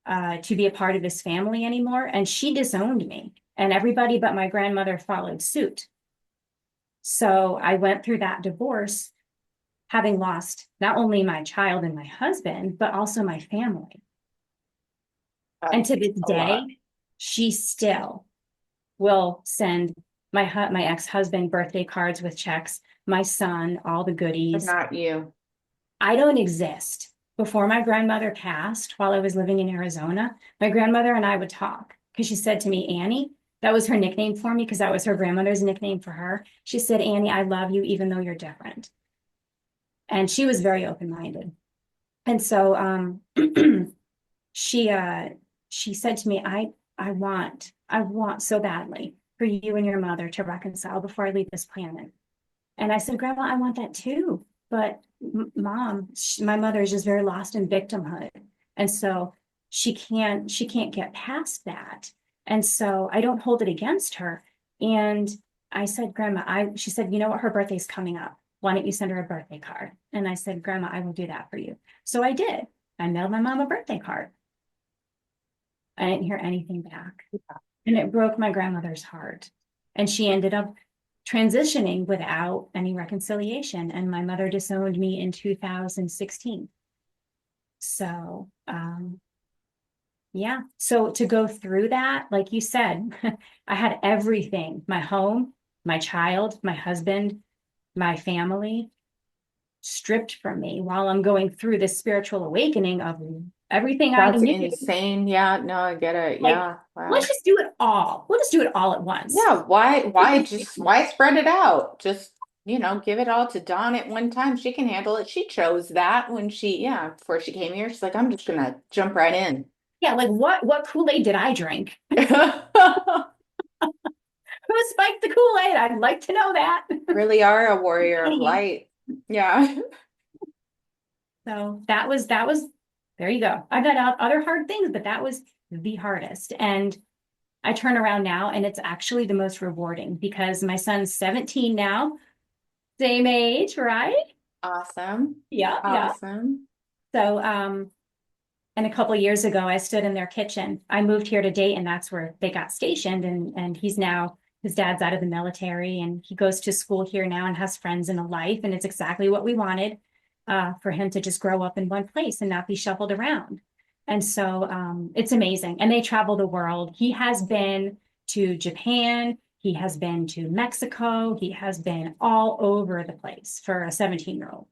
S2: to be a part of this family anymore. And she disowned me. And everybody but my grandmother followed suit. So I went through that divorce, having lost not only my child and my husband, but also my family. And
S1: That's
S2: to this
S1: a lot.
S2: day, she still will send my ex-husband birthday cards with checks, my son, all the
S1: But
S2: goodies.
S1: not you.
S2: I don't exist. Before my grandmother passed, while I was living in Arizona, my grandmother and I would talk because she said to me, Annie, that was her nickname for me because that was her grandmother's nickname for her. She said, Annie, I love you even though you're different. And she was very open-minded. And so she she said to me, I want so badly for you and your mother to reconcile before I leave this planet. And I said, Grandma, I want that too. But mom, my mother is just very lost in victimhood. And so she can't get past that. And so I don't hold it against her. And I said, Grandma, she said, you know what? Her birthday's coming up. Why don't you send her a birthday card? And I said, Grandma, I will do that for you. So I did. I mailed my mom a birthday card. I didn't hear anything back. And it broke my grandmother's heart. And she ended up transitioning without any reconciliation. And my mother disowned me in 2016. So, yeah. So to go through that, like you said, I had everything, my home, my child, my husband, my family stripped from me while I'm going through this spiritual awakening of everything I
S1: That's
S2: knew.
S1: insane. Yeah, no, I get it.
S2: Like,
S1: Yeah.
S2: let's
S1: Wow.
S2: just do it all. We'll just do it all at once.
S1: Yeah, why spread it out? Just, give it all to Dawn at one time. She can handle it. She chose that before she came here. She's like, I'm just gonna jump right in.
S2: Yeah, like what Kool-Aid did I drink? Who spiked the Kool-Aid? I'd like to know that.
S1: Really are a warrior of light. Yeah.
S2: So that was there you go. I've had other hard things, but that was the hardest. And I turn around now and it's actually the most rewarding because my son's 17 now, same age, right?
S1: Awesome.
S2: Yeah, yeah.
S1: Awesome.
S2: So, and a couple of years ago, I stood in their kitchen. I moved here to Dayton. That's where they got stationed, and he's now his dad's out of the military, and he goes to school here now and has friends and a life, and it's exactly what we wanted for him to just grow up in one place and not be shuffled around. And so it's amazing. And they travel the world. He has been to Japan. He has been to Mexico. He has been all over the place for a 17-year-old,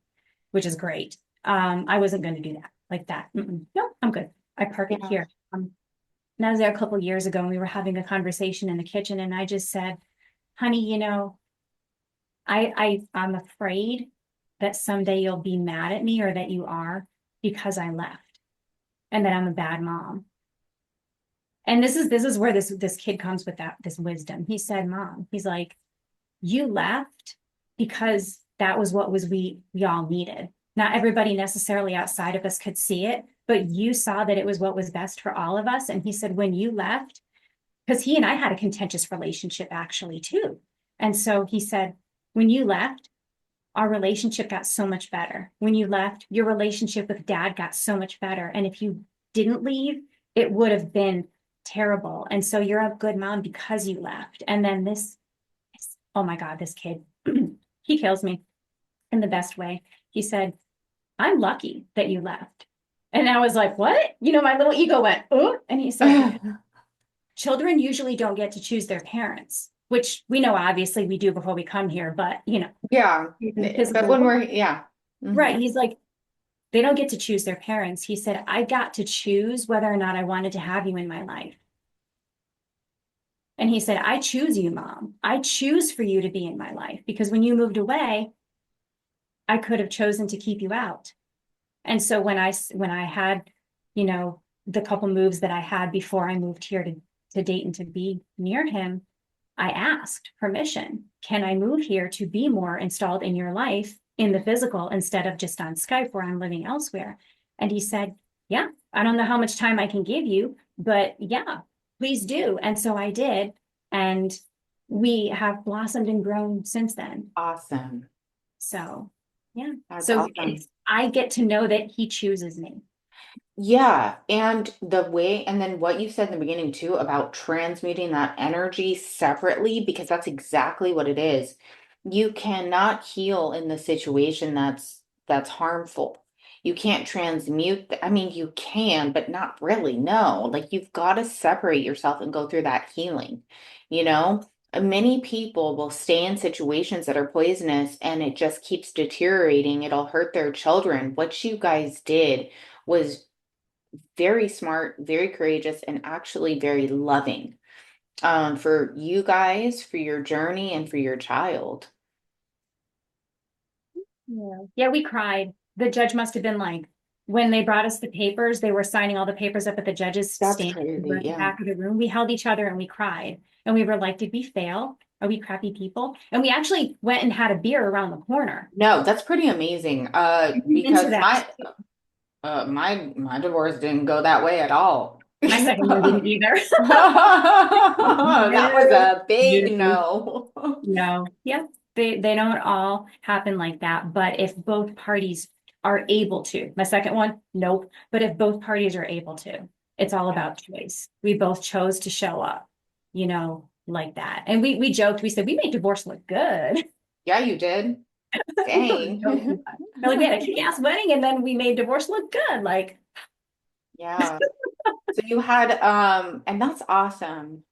S2: which is great. I wasn't going to do that like that. No, I'm good. I park it
S1: Yeah.
S2: here. And I was there a couple of years ago and we were having a conversation in the kitchen and I just said, honey, I'm afraid that someday you'll be mad at me or that you are because I left and that I'm a bad mom. And this is where this kid comes with this wisdom. He said, Mom, he's like, you left because that was what was we all needed. Not everybody necessarily outside of us could see it, but you saw that it was what was best for all of us. And he said, when you left, because he and I had a contentious relationship actually too. And so he said, when you left, our relationship got so much better. When you left, your relationship with dad got so much better. And if you didn't leave, it would have been terrible. And so you're a good mom because you left. And then oh my God, this kid, he kills me in the best way. He said, I'm lucky that you left. And I was like, what? My little ego went, oh, and he said, because children usually don't get to choose their parents, which we know obviously we do before we come here, but
S1: Yeah.
S2: in the
S1: But
S2: physical
S1: when
S2: world,
S1: we're, yeah.
S2: right?
S1: Mhm.
S2: He's like, they don't get to choose their parents. He said, I got to choose whether or not I wanted to have you in my life. And he said, I choose you, mom. I choose for you to be in my life because when you moved away, I could have chosen to keep you out. And so when I had, the couple moves that I had before I moved here to Dayton to be near him, I asked permission. Can I move here to be more installed in your life in the physical instead of just on Skype where I'm living elsewhere? And he said, yeah, I don't know how much time I can give you, but yeah, please do. And so I did. And we have blossomed and grown since then.
S1: Awesome.
S2: So yeah.
S1: That's
S2: So
S1: awesome.
S2: I get to know that he chooses me.
S1: Yeah, and the way, and then what you said in the beginning too about transmuting that energy separately, because that's exactly what it is. You cannot heal in the situation that's harmful. You can't transmute, I mean, you can, but not really. No, like you've got to separate yourself and go through that healing, you know? Many people will stay in situations that are poisonous and it just keeps deteriorating. It'll hurt their children. What you guys did was very smart, very courageous, and actually very loving for you guys, for your journey, and for your child.
S2: Yeah. Yeah, we cried. The judge must have been like, when they brought us the papers, they were signing all the papers up at the judge's
S1: That's
S2: stand. We were
S1: crazy.
S2: at the
S1: Yeah.
S2: back of the room. We held each other and we cried. And we were like, did we fail? Are we crappy people? And we actually went and had a beer around the corner.
S1: No, that's pretty amazing.
S2: Into
S1: Because
S2: that.
S1: my divorce didn't go that way at all.
S2: My second one didn't either.
S1: That was
S2: No,
S1: a big
S2: no,
S1: no.
S2: no. Yep. They don't all happen like that. But if both parties are able to, my second one, nope. But if both parties are able to, it's all
S1: Yeah.
S2: about choice. We both chose to show up, like that. And we joked, we said we made divorce look good.
S1: Yeah, you did.
S2: We were joking
S1: Dang.
S2: about it. Like we had a kick-ass wedding and then we made divorce look good. Like,
S1: Yeah. So you had and that's awesome.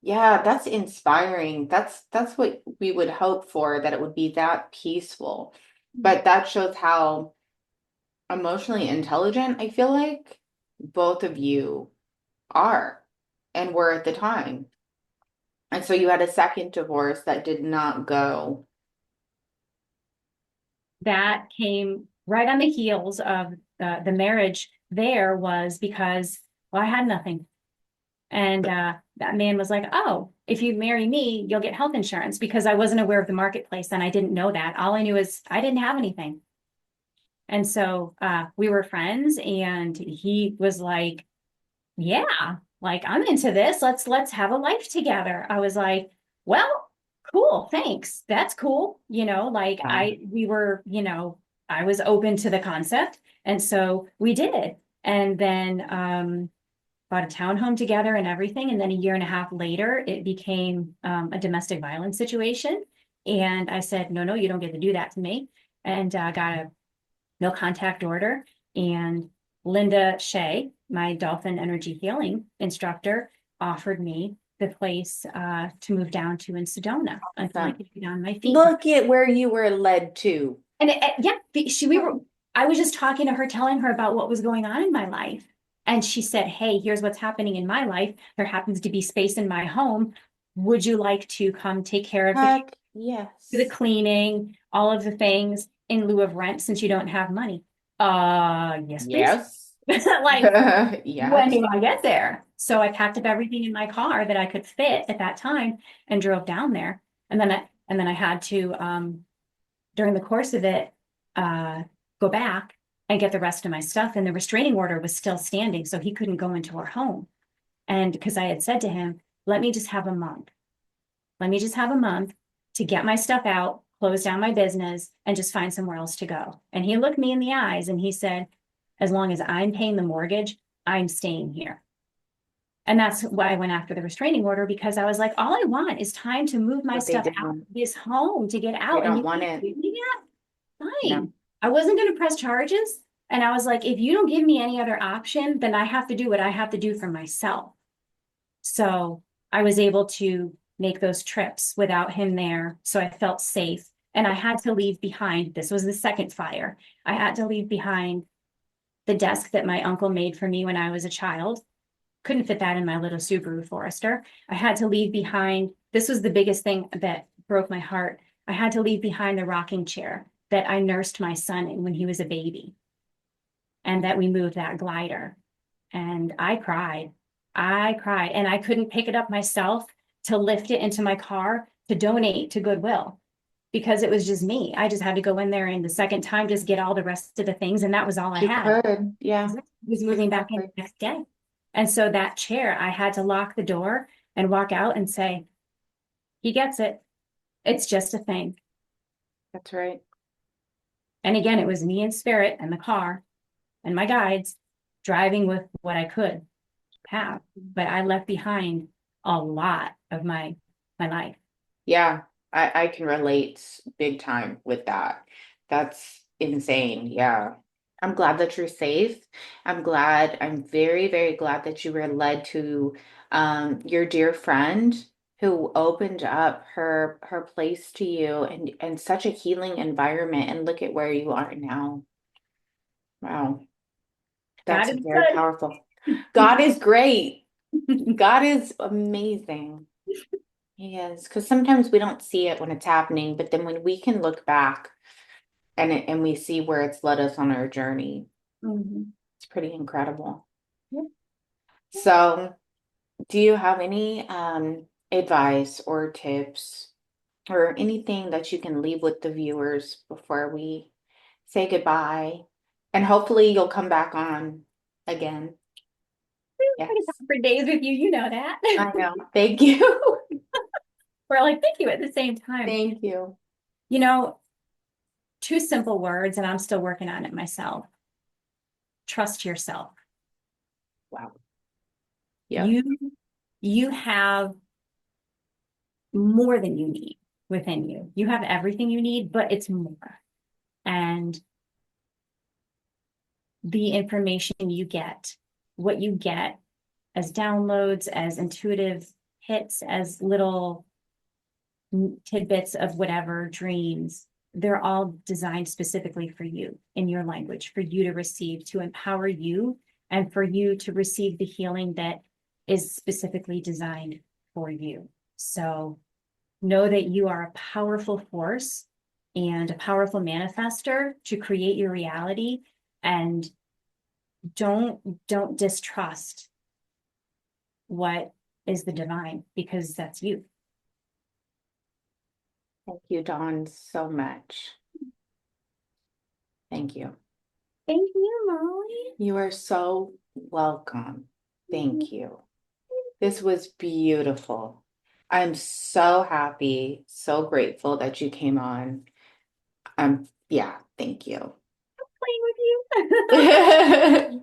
S1: Yeah, that's inspiring. That's what we would hope for, that it would be that peaceful. But that shows how emotionally intelligent I feel like both of you are and were at the time. And so you had a second divorce that did not go.
S2: that came right on the heels of the marriage there was because, well, I had nothing. And that man was like, oh, if you marry me, you'll get health insurance because I wasn't aware of the marketplace and I didn't know that. All I knew is I didn't have anything. And so we were friends and he was like, yeah, Like, I'm into this. Let's have a life together. I was like, well, cool, thanks. That's cool. Like
S1: Yeah.
S2: we were, I was open to the concept. And so we did. And then bought a townhome together and everything. And then a year and a half later, it became a domestic violence situation. And I said, no, no, you don't get to do that to me. And got a no contact order. And Linda Shea, my dolphin energy healing instructor, offered me the place to move down to in Sedona until I
S1: Awesome.
S2: could get on my feet.
S1: Look at where you were led to.
S2: And yeah, I was just talking to her, telling her about what was going on in my life. And she said, hey, here's what's happening in my life. There happens to be space in my home. Would you like to come take care of
S1: Heck,
S2: the
S1: yes.
S2: cleaning, all of the things in lieu of rent since you don't have money? Yes, please.
S1: Yes.
S2: Like, when
S1: Yes.
S2: do I get there? So I packed up everything in my car that I could fit at that time and drove down there. And then I had to during the course of it, uh, go back and get the rest of my stuff. And the restraining order was still standing, so he couldn't go into our home. And because I had said to him, let me just have a month. Let me just have a month to get my stuff out, close down my business, and just find somewhere else to go. And he looked me in the eyes and he said, as long as I'm paying the mortgage, I'm staying here. And that's why I went after the restraining order because I was like, all I want is time to move my
S1: But they
S2: stuff out of
S1: didn't.
S2: this home to get
S1: They
S2: out. And
S1: don't
S2: you
S1: want
S2: can't
S1: it.
S2: give me that?
S1: No.
S2: Fine. I wasn't going to press charges. And I was like, if you don't give me any other option, then I have to do what I have to do for myself. So I was able to make those trips without him there. So I felt safe. And I had to leave behind, this was the second fire. I had to leave behind the desk that my uncle made for me when I was a child. Couldn't fit that in my little Subaru Forester. I had to leave behind, this was the biggest thing that broke my heart. I had to leave behind the rocking chair that I nursed my son in when he was a baby, and that we moved that glider. And I cried. I cried. And I couldn't pick it up myself to lift it into my car to donate to Goodwill because it was just me. I just had to go in there and the second time just get all the rest of the things. And that was all I
S1: You
S2: had.
S1: could.
S2: I
S1: Yeah.
S2: was moving back in
S1: Exactly.
S2: the next day. And so that chair, I had to lock the door and walk out and say, he gets it. It's just a thing.
S1: That's right.
S2: And again, it was me in spirit and the car and my guides driving with what I could have. But I left behind a lot of my life.
S1: Yeah. I can relate big time with that. That's insane. Yeah. I'm glad that you're safe. I'm very, very glad that you were led to your dear friend who opened up her place to you and such a healing environment. And look at where you are now. Wow.
S2: God
S1: That's
S2: is
S1: very powerful. God
S2: good.
S1: is great. God is amazing. He is. Because sometimes we don't see it when it's happening, but then when we can look back and we see where it's led us on our journey,
S2: Mhm.
S1: it's pretty incredible.
S2: Yeah.
S1: So, do you have any advice or tips or anything that you can leave with the viewers before we say goodbye? And hopefully you'll come back on again.
S2: I can
S1: Yes.
S2: talk for days with you. You know that.
S1: I know. Thank you.
S2: We're like, thank you at the same time.
S1: Thank you.
S2: You know, two simple words, and I'm still working on it myself. Trust yourself.
S1: Wow. Yep.
S2: You have more than you need within you. You have everything you need, but it's more. And the information you get, what you get as downloads, as intuitive hits, as little tidbits of whatever dreams, they're all designed specifically for you in your language, for you to receive, to empower you, and for you to receive the healing that is specifically designed for you. So know that you are a powerful force and a powerful manifester to create your reality, and don't distrust what is the divine, because that's you.
S1: Thank you, Dawn, so much. Thank you.
S2: Thank you, Molly.
S1: You are so welcome. Thank you. This was beautiful. I'm so happy, so grateful that you came on. Yeah, thank you.
S2: Playing with you.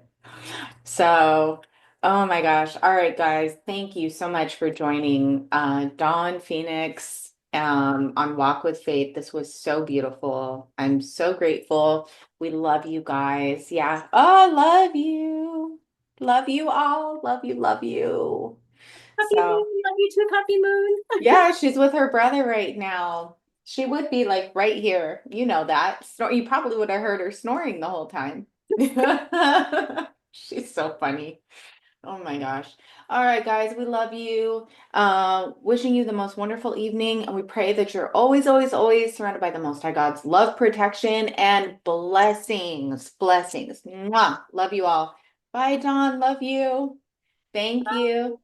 S1: So, oh my gosh. All right, guys. Thank you so much for joining Dawn Phoenix on Walk with Faith. This was so beautiful. I'm so grateful. We love you guys. Yeah. Oh, love you. Love you all. Love you. Love you.
S2: Happy
S1: So,
S2: moon. Love you too, Happy moon.
S1: yeah, she's with her brother right now. She would be like right here. You know that. You probably would have heard her snoring the whole time. She's so funny. Oh my gosh. All right, guys, we love you. Wishing you the most wonderful evening, and we pray that you're always, always, always surrounded by the Most High God's love, protection, and blessings. Blessings. Mwah. Love you all. Bye, Dawn. Love you. Thank you.